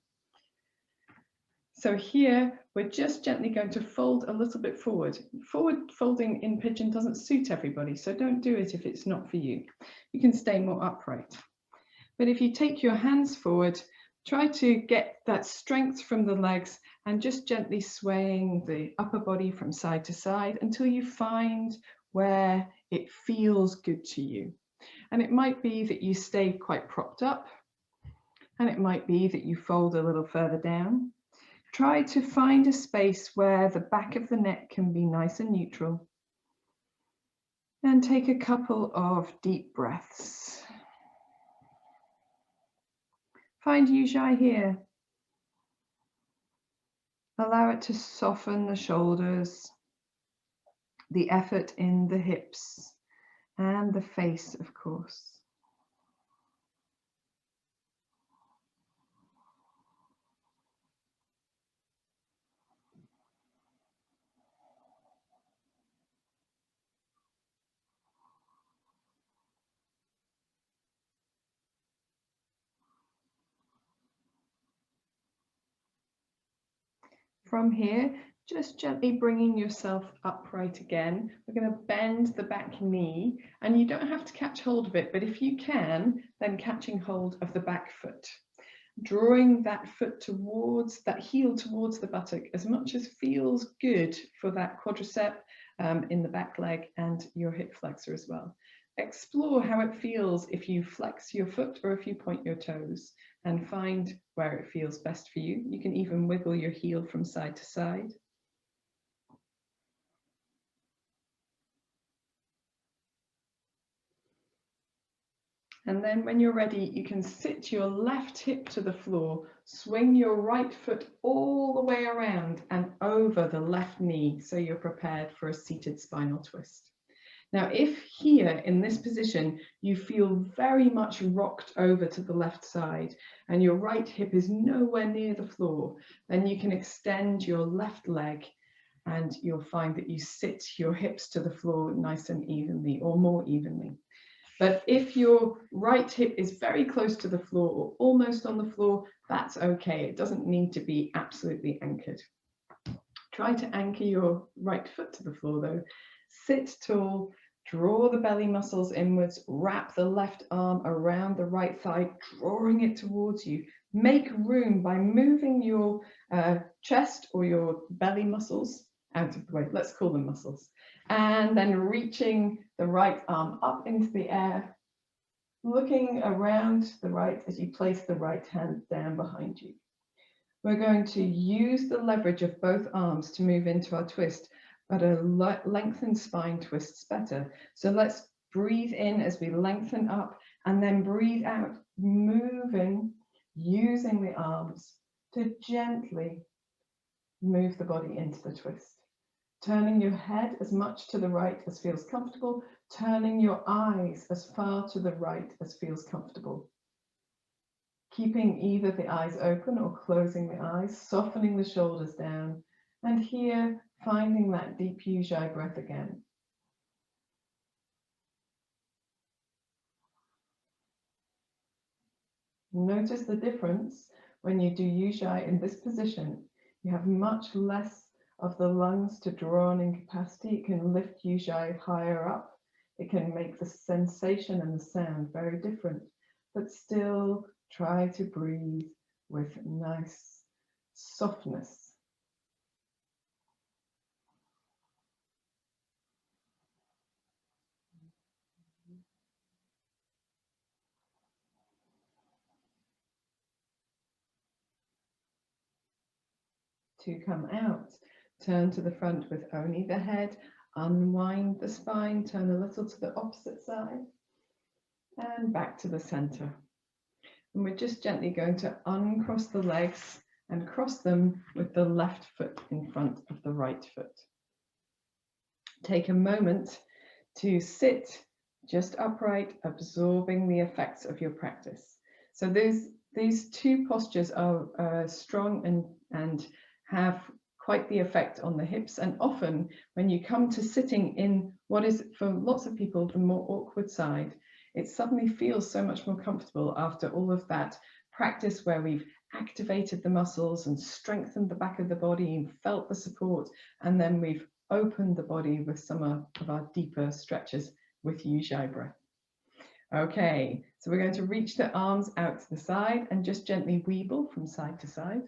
So here, we're just gently going to fold a little bit forward. Forward folding in pigeon doesn't suit everybody, so don't do it if it's not for you. You can stay more upright. But if you take your hands forward, try to get that strength from the legs and just gently swaying the upper body from side to side until you find where it feels good to you. And it might be that you stay quite propped up, and it might be that you fold a little further down. Try to find a space where the back of the neck can be nice and neutral. And take a couple of deep breaths. Find Ujjayi here. Allow it to soften the shoulders, the effort in the hips, and the face, of course. From here, just gently bringing yourself upright again. We're going to bend the back knee, and you don't have to catch hold of it, but if you can, then catching hold of the back foot. Drawing that foot towards, that heel towards the buttock as much as feels good for that quadricep in the back leg and your hip flexor as well. Explore how it feels if you flex your foot or if you point your toes, and find where it feels best for you. You can even wiggle your heel from side to side. And then when you're ready, you can sit your left hip to the floor, swing your right foot all the way around and over the left knee, so you're prepared for a seated spinal twist. Now, if here in this position, you feel very much rocked over to the left side and your right hip is nowhere near the floor, then you can extend your left leg and you'll find that you sit your hips to the floor nice and evenly, or more evenly. But if your right hip is very close to the floor or almost on the floor, that's okay. It doesn't need to be absolutely anchored. Try to anchor your right foot to the floor though. Sit tall, draw the belly muscles inwards, wrap the left arm around the right thigh, drawing it towards you. Make room by moving your chest or your belly muscles out of the way. Let's call them muscles. And then reaching the right arm up into the air, looking around the right as you place the right hand down behind you. We're going to use the leverage of both arms to move into our twist, but a lengthened spine twists better. So let's breathe in as we lengthen up and then breathe out, moving, using the arms to gently move the body into the twist. Turning your head as much to the right as feels comfortable, turning your eyes as far to the right as feels comfortable. Keeping either the eyes open or closing the eyes, softening the shoulders down, and here finding that deep Ujjayi breath again. Notice the difference when you do Ujjayi in this position. You have much less of the lungs to draw on in capacity. It can lift Ujjayi higher up. It can make the sensation and the sound very different, but still try to breathe with nice softness. To come out, turn to the front with only the head, unwind the spine, turn a little to the opposite side, and back to the center. And we're just gently going to uncross the legs and cross them with the left foot in front of the right foot. Take a moment to sit just upright, absorbing the effects of your practice. So these two postures are strong and have quite the effect on the hips. And often when you come to sitting in what is for lots of people the more awkward side, it suddenly feels so much more comfortable after all of that practice where we've activated the muscles and strengthened the back of the body and felt the support, and then we've opened the body with some of our deeper stretches with Ujjayi breath. Okay, so we're going to reach the arms out to the side and just gently weeble from side to side,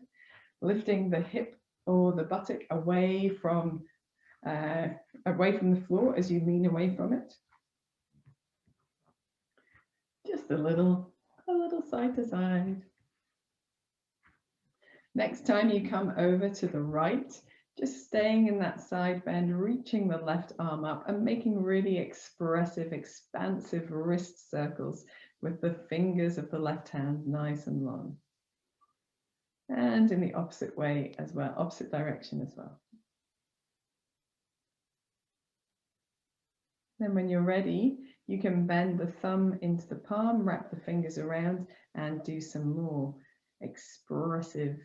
lifting the hip or the buttock away from the floor as you lean away from it. Just a little side to side. Next time you come over to the right, just staying in that side bend, reaching the left arm up and making really expressive, expansive wrist circles with the fingers of the left hand nice and long. And in the opposite way as well, opposite direction as well. Then when you're ready, you can bend the thumb into the palm, wrap the fingers around, and do some more expressive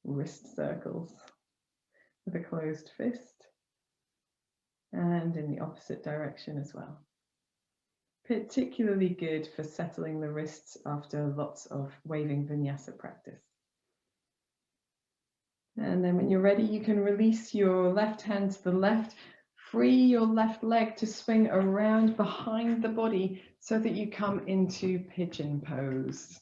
wrist circles with a closed fist, and in the opposite direction as well. Particularly good for settling the wrists after lots of waving vinyasa practice. And then when you're ready, you can release your left hand to the left, free your left leg to swing around behind the body so that you come into pigeon pose.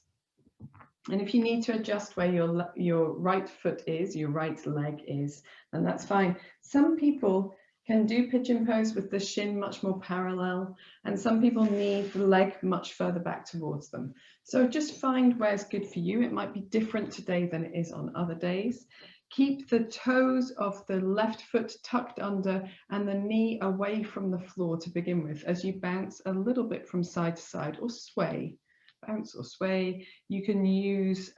And if you need to adjust where your right foot is, your right leg is, then that's fine. Some people can do pigeon pose with the shin much more parallel, and some people need the leg much further back towards them. So just find where's good for you. It might be different today than it is on other days. Keep the toes of the left foot tucked under and the knee away from the floor to begin with as you bounce a little bit from side to side or sway. Bounce or sway. You can use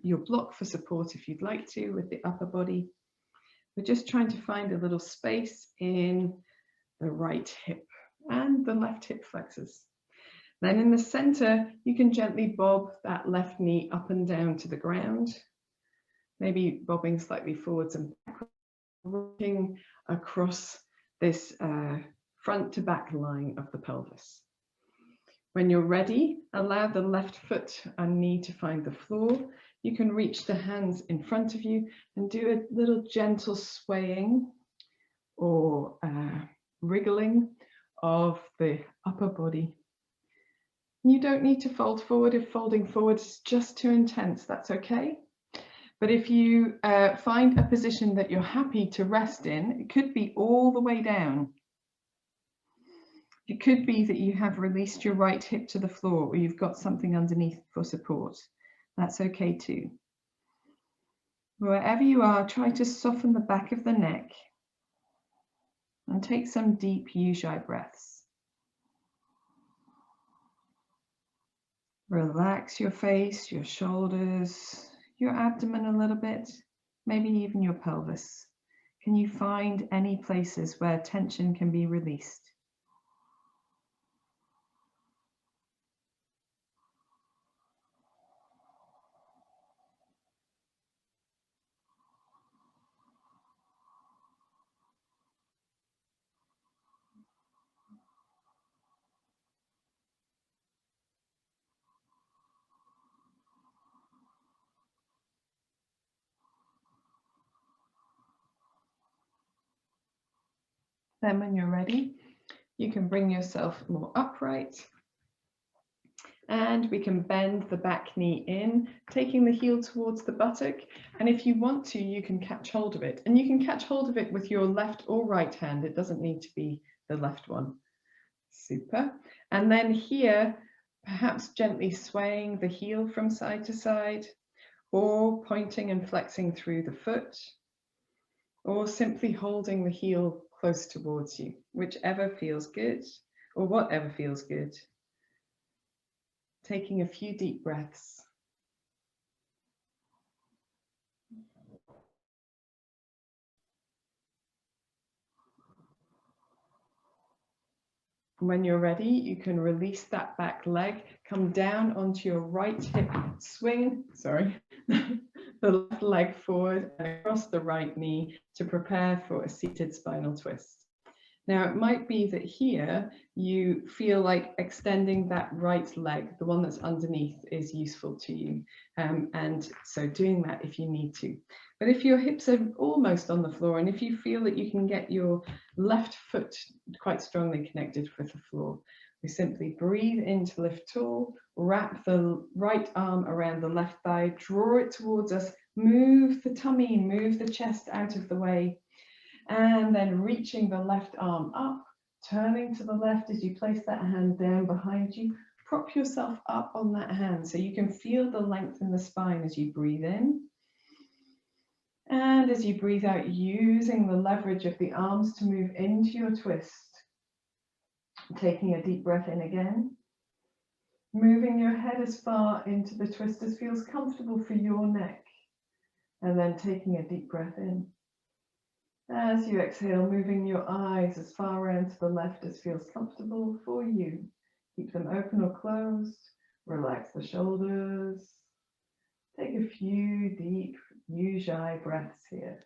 your block for support if you'd like to with the upper body. We're just trying to find a little space in the right hip and the left hip flexors. Then in the center, you can gently bob that left knee up and down to the ground, maybe bobbing slightly forwards and backwards, rocking across this front to back line of the pelvis. When you're ready, allow the left foot and knee to find the floor. You can reach the hands in front of you and do a little gentle swaying or wriggling of the upper body. You don't need to fold forward. If folding forward is just too intense, that's okay. But if you find a position that you're happy to rest in, it could be all the way down. It could be that you have released your right hip to the floor, or you've got something underneath for support. That's okay too. Wherever you are, try to soften the back of the neck and take some deep Ujjayi breaths. Relax your face, your shoulders, your abdomen a little bit, maybe even your pelvis. Can you find any places where tension can be released? Then when you're ready, you can bring yourself more upright and we can bend the back knee in, taking the heel towards the buttock. And if you want to, you can catch hold of it. And you can catch hold of it with your left or right hand. It doesn't need to be the left one. Super. And then here, perhaps gently swaying the heel from side to side, or pointing and flexing through the foot, or simply holding the heel close towards you, whichever feels good, or whatever feels good. Taking a few deep breaths. When you're ready, you can release that back leg, come down onto your right hip, swing, the left leg forward and across the right knee to prepare for a seated spinal twist. Now, it might be that here you feel like extending that right leg, the one that's underneath, is useful to you. And so doing that if you need to. But if your hips are almost on the floor, and if you feel that you can get your left foot quite strongly connected with the floor, we simply breathe in to lift tall, wrap the right arm around the left thigh, draw it towards us, move the tummy, move the chest out of the way, and then reaching the left arm up, turning to the left as you place that hand down behind you. Prop yourself up on that hand so you can feel the length in the spine as you breathe in. And as you breathe out, using the leverage of the arms to move into your twist. Taking a deep breath in again. Moving your head as far into the twist as feels comfortable for your neck. And then taking a deep breath in. As you exhale, moving your eyes as far around to the left as feels comfortable for you. Keep them open or closed. Relax the shoulders. Take a few deep Ujjayi breaths here.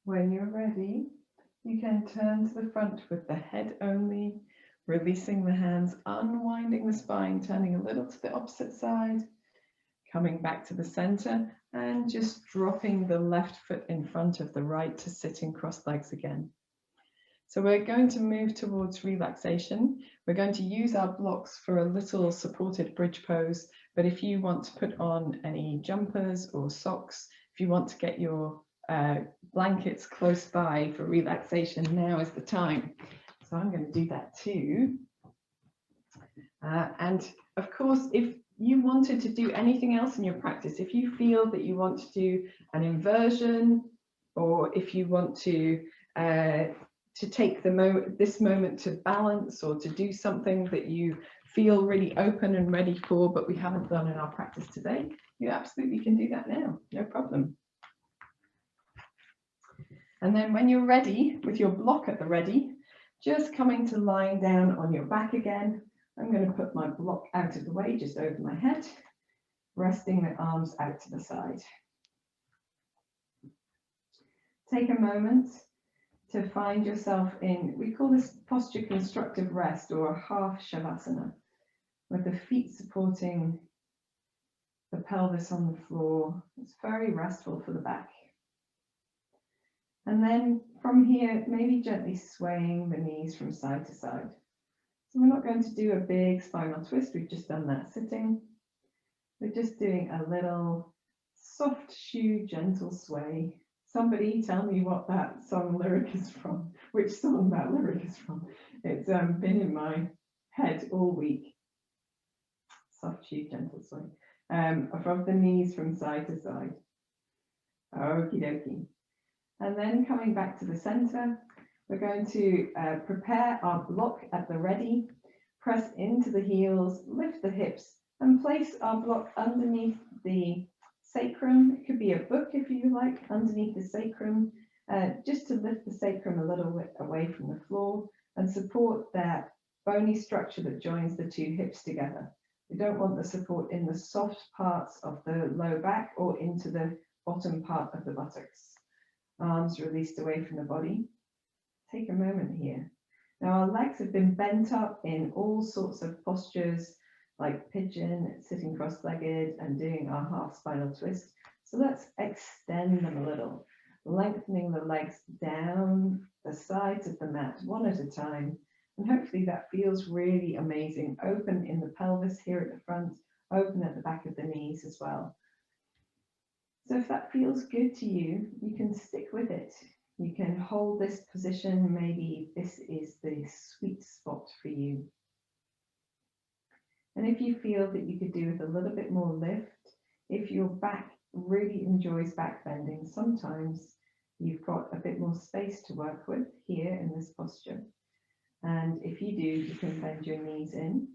When you're ready, you can turn to the front with the head only, releasing the hands, unwinding the spine, turning a little to the opposite side, coming back to the center, and just dropping the left foot in front of the right to sitting crossed legs again. So we're going to move towards relaxation. We're going to use our blocks for a little supported bridge pose, but if you want to put on any jumpers or socks, if you want to get your blankets close by for relaxation, now is the time. So I'm going to do that too. And of course, if you wanted to do anything else in your practice, if you feel that you want to do an inversion, or if you want to take this moment to balance or to do something that you feel really open and ready for, but we haven't done in our practice today, you absolutely can do that now, no problem. And then when you're ready, with your block at the ready, just coming to lying down on your back again. I'm going to put my block out of the way, just over my head, resting the arms out to the side. Take a moment to find yourself in, we call this posture constructive rest or a half shavasana, with the feet supporting the pelvis on the floor. It's very restful for the back. And then from here, maybe gently swaying the knees from side to side. So we're not going to do a big spinal twist. We've just done that sitting. We're just doing a little soft shoe, gentle sway. Somebody tell me what that song lyric is from, which song that lyric is from. It's been in my head all week. Soft shoe, gentle sway. From the knees from side to side. Okie dokie. And then coming back to the center, we're going to prepare our block at the ready, press into the heels, lift the hips, and place our block underneath the sacrum. It could be a book if you like, underneath the sacrum, just to lift the sacrum a little bit away from the floor and support that bony structure that joins the two hips together. We don't want the support in the soft parts of the low back or into the bottom part of the buttocks. Arms released away from the body. Take a moment here. Now our legs have been bent up in all sorts of postures, like pigeon, sitting cross-legged, and doing our half spinal twist. So let's extend them a little, lengthening the legs down the sides of the mat one at a time. And hopefully that feels really amazing. Open in the pelvis here at the front, open at the back of the knees as well. So if that feels good to you, you can stick with it. You can hold this position. Maybe this is the sweet spot for you. And if you feel that you could do with a little bit more lift, if your back really enjoys back bending, sometimes you've got a bit more space to work with here in this posture. And if you do, you can bend your knees in.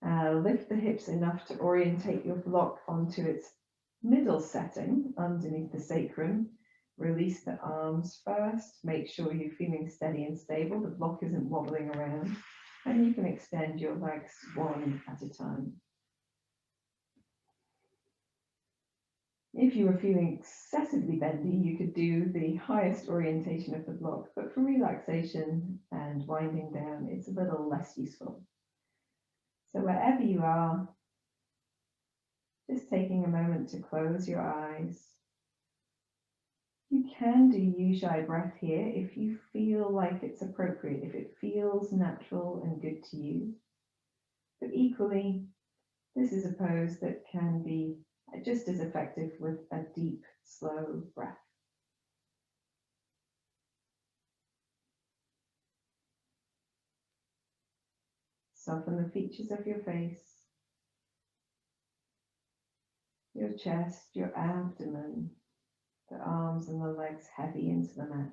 Lift the hips enough to orientate your block onto its middle setting underneath the sacrum. Release the arms first. Make sure you're feeling steady and stable. The block isn't wobbling around. And you can extend your legs one at a time. If you were feeling excessively bendy, you could do the highest orientation of the block, but for relaxation and winding down, it's a little less useful. So wherever you are, just taking a moment to close your eyes. You can do Ujjayi breath here if you feel like it's appropriate, if it feels natural and good to you. But equally, this is a pose that can be just as effective with a deep, slow breath. Soften the features of your face, your chest, your abdomen, the arms and the legs heavy into the mat.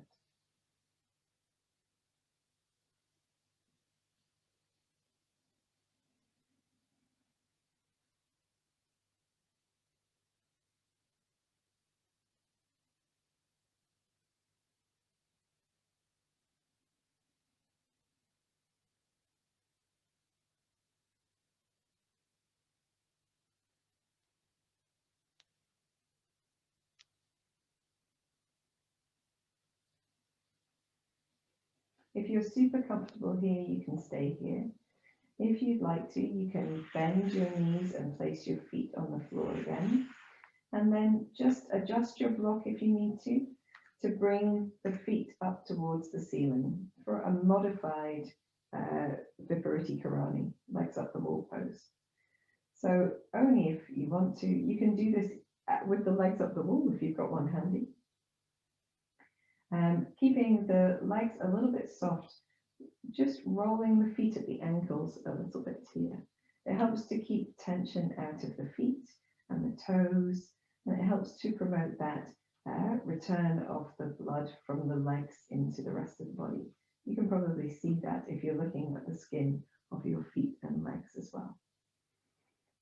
If you're super comfortable here, you can stay here. If you'd like to, you can bend your knees and place your feet on the floor again. And then just adjust your block if you need to bring the feet up towards the ceiling for a modified Vipariti Karani, legs up the wall pose. So only if you want to, you can do this with the legs up the wall if you've got one handy. Keeping the legs a little bit soft, just rolling the feet at the ankles a little bit here. It helps to keep tension out of the feet and the toes, and it helps to promote that return of the blood from the legs into the rest of the body. You can probably see that if you're looking at the skin of your feet and legs as well.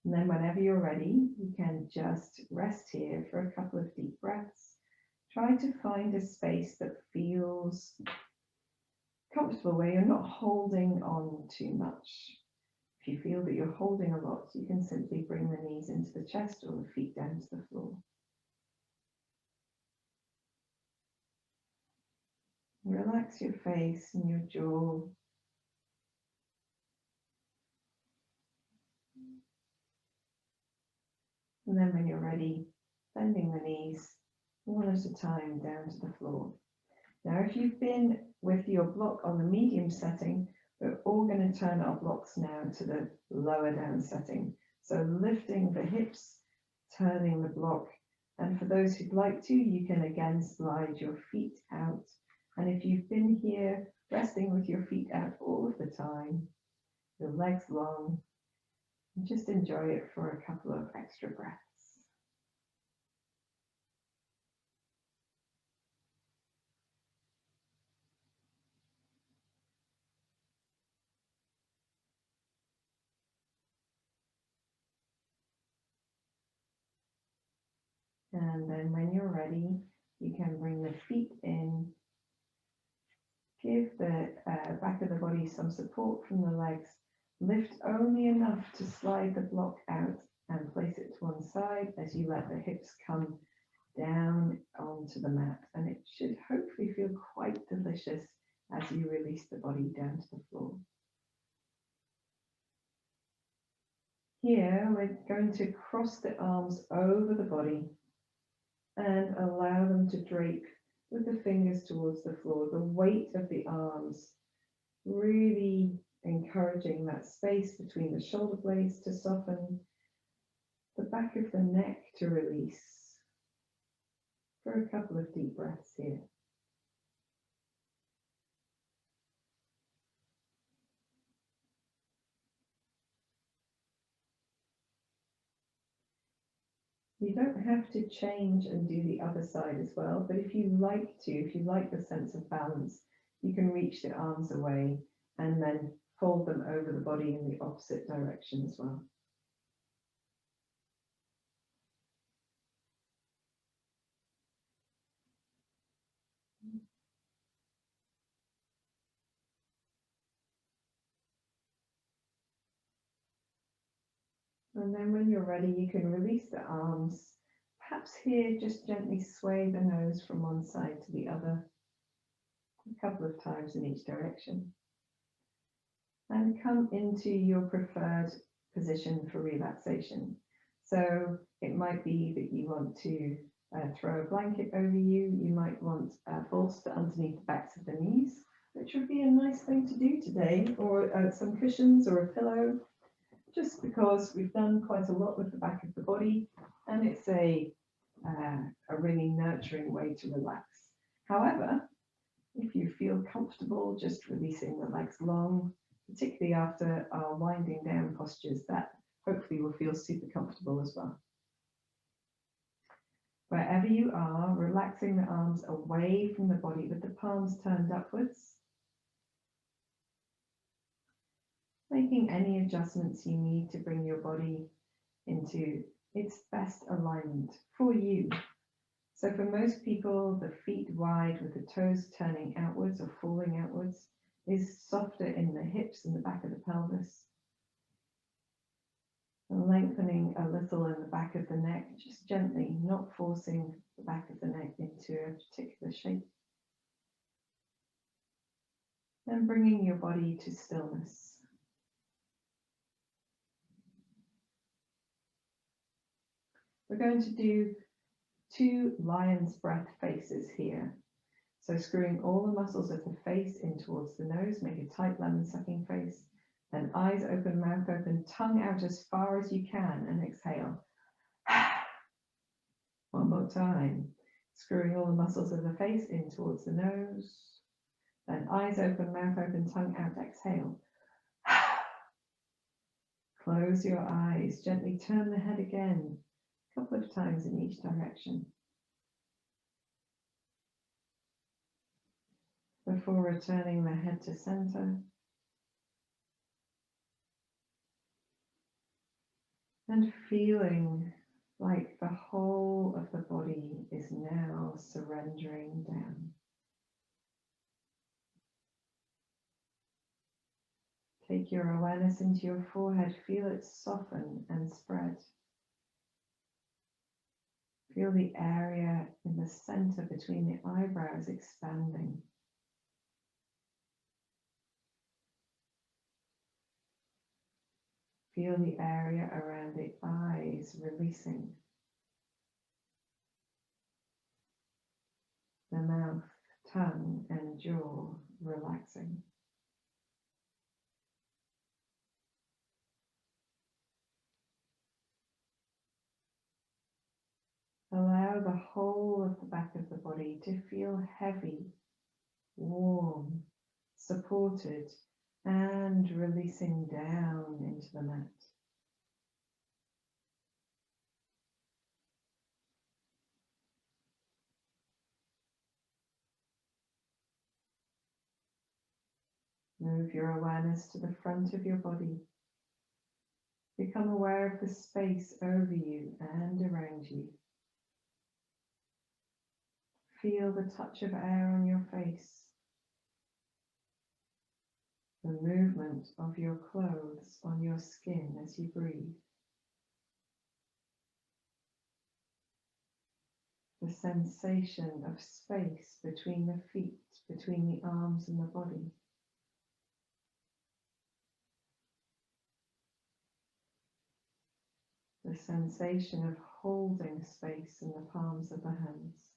And then whenever you're ready, you can just rest here for a couple of deep breaths, Try to find a space that feels comfortable, where you're not holding on too much. If you feel that you're holding a lot, you can simply bring the knees into the chest or the feet down to the floor. Relax your face and your jaw. And then when you're ready, bending the knees one at a time down to the floor. Now, if you've been with your block on the medium setting, we're all going to turn our blocks now to the lower down setting. So lifting the hips, turning the block. And for those who'd like to, you can again slide your feet out. And if you've been here resting with your feet out all of the time, your legs long, just enjoy it for a couple of extra breaths. And then when you're ready, you can bring the feet in, give the back of the body some support from the legs, lift only enough to slide the block out and place it to one side as you let the hips come down onto the mat. And it should hopefully feel quite delicious as you release the body down to the floor. Here, we're going to cross the arms over the body and allow them to drape with the fingers towards the floor. The weight of the arms really encouraging that space between the shoulder blades to soften, the back of the neck to release. For a couple of deep breaths here. You don't have to change and do the other side as well, but if you like to, if you like the sense of balance, you can reach the arms away and then fold them over the body in the opposite direction as well. And then when you're ready, you can release the arms. Perhaps here, just gently sway the nose from one side to the other, a couple of times in each direction. And come into your preferred position for relaxation. So it might be that you want to throw a blanket over you. You might want a bolster underneath the backs of the knees, which would be a nice thing to do today, or some cushions or a pillow, just because we've done quite a lot with the back of the body, and it's a really nurturing way to relax. However, if you feel comfortable just releasing the legs long, particularly after our winding down postures, that hopefully will feel super comfortable as well. Wherever you are, relaxing the arms away from the body with the palms turned upwards. Making any adjustments you need to bring your body into its best alignment for you. So for most people, the feet wide with the toes turning outwards or falling outwards is softer in the hips and the back of the pelvis. And lengthening a little in the back of the neck, just gently, not forcing the back of the neck into a particular shape. Then bringing your body to stillness. We're going to do 2 lion's breath faces here. So screwing all the muscles of the face in towards the nose, make a tight lemon sucking face. Then eyes open, mouth open, tongue out as far as you can, and exhale. One more time. Screwing all the muscles of the face in towards the nose. Then eyes open, mouth open, tongue out, exhale. Close your eyes, gently turn the head again, a couple of times in each direction. Before returning the head to center. And feeling like the whole of the body is now surrendering down. Take your awareness into your forehead, feel it soften and spread. Feel the area in the center between the eyebrows expanding. Feel the area around the eyes releasing. The mouth, tongue, and jaw relaxing. Allow the whole of the back of the body to feel heavy, warm, supported, and releasing down into the mat. Move your awareness to the front of your body. Become aware of the space over you and around you. Feel the touch of air on your face, the movement of your clothes on your skin as you breathe, the sensation of space between the feet, between the arms and the body. The sensation of holding space in the palms of the hands.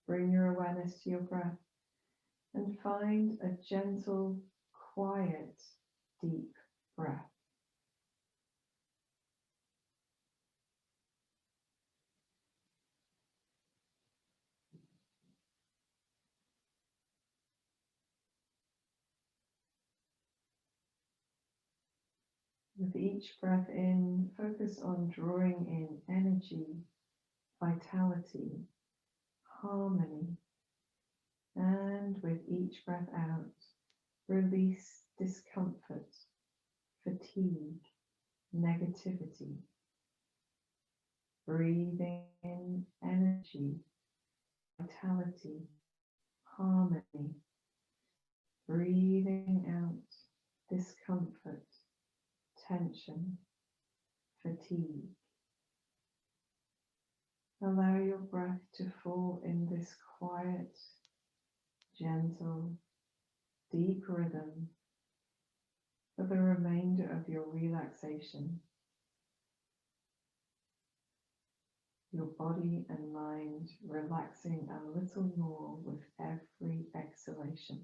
Bring your awareness to your breath and find a gentle, quiet, deep breath. With each breath in, focus on drawing in energy, vitality, harmony, and with each breath out, release discomfort, fatigue, negativity. Breathing in energy, vitality, harmony. Breathing out discomfort, tension, fatigue. Allow your breath to fall in this quiet, gentle, deep rhythm for the remainder of your relaxation. Your body and mind relaxing a little more with every exhalation.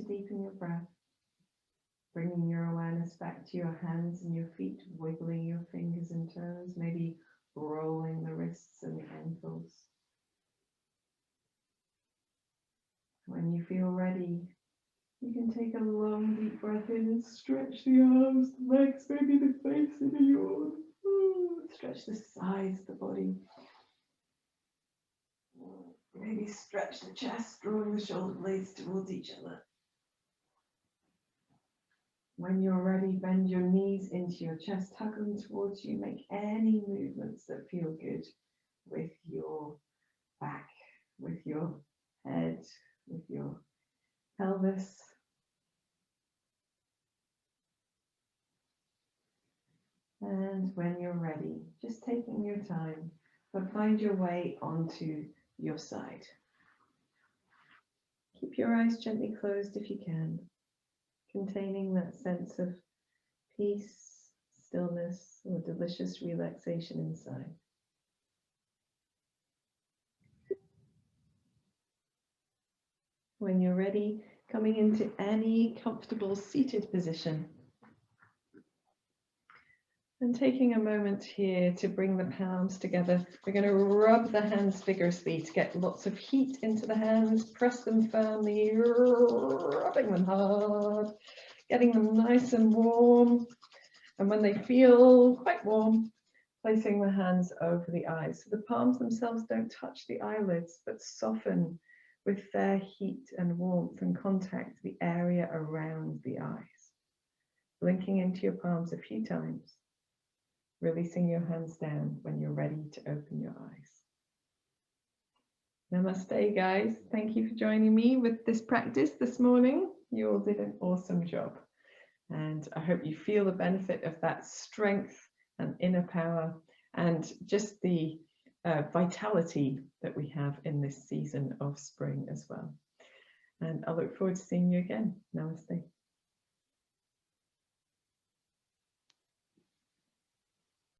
deepen your breath, bringing your awareness back to your hands and your feet, wiggling your fingers and toes, maybe rolling the wrists and the ankles. When you feel ready, you can take a long deep breath in and stretch the arms, the legs, maybe the face and the yawn. Stretch the sides of the body. Maybe stretch the chest, drawing the shoulder blades towards each other. When you're ready, bend your knees into your chest, hug them towards you. Make any movements that feel good with your back, with your head, with your pelvis. And when you're ready, just taking your time, but find your way onto your side. Keep your eyes gently closed if you can, containing that sense of peace, stillness, or delicious relaxation inside. When you're ready, coming into any comfortable seated position. And taking a moment here to bring the palms together. We're going to rub the hands vigorously to get lots of heat into the hands, press them firmly, rubbing them hard, getting them nice and warm. And when they feel quite warm, placing the hands over the eyes. So the palms themselves don't touch the eyelids, but soften with their heat and warmth and contact the area around the eyes. Blinking into your palms a few times. Releasing your hands down when you're ready to open your eyes. Namaste, guys. Thank you for joining me with this practice this morning. You all did an awesome job. And I hope you feel the benefit of that strength and inner power and just the vitality that we have in this season of spring as well. And I look forward to seeing you again. Namaste.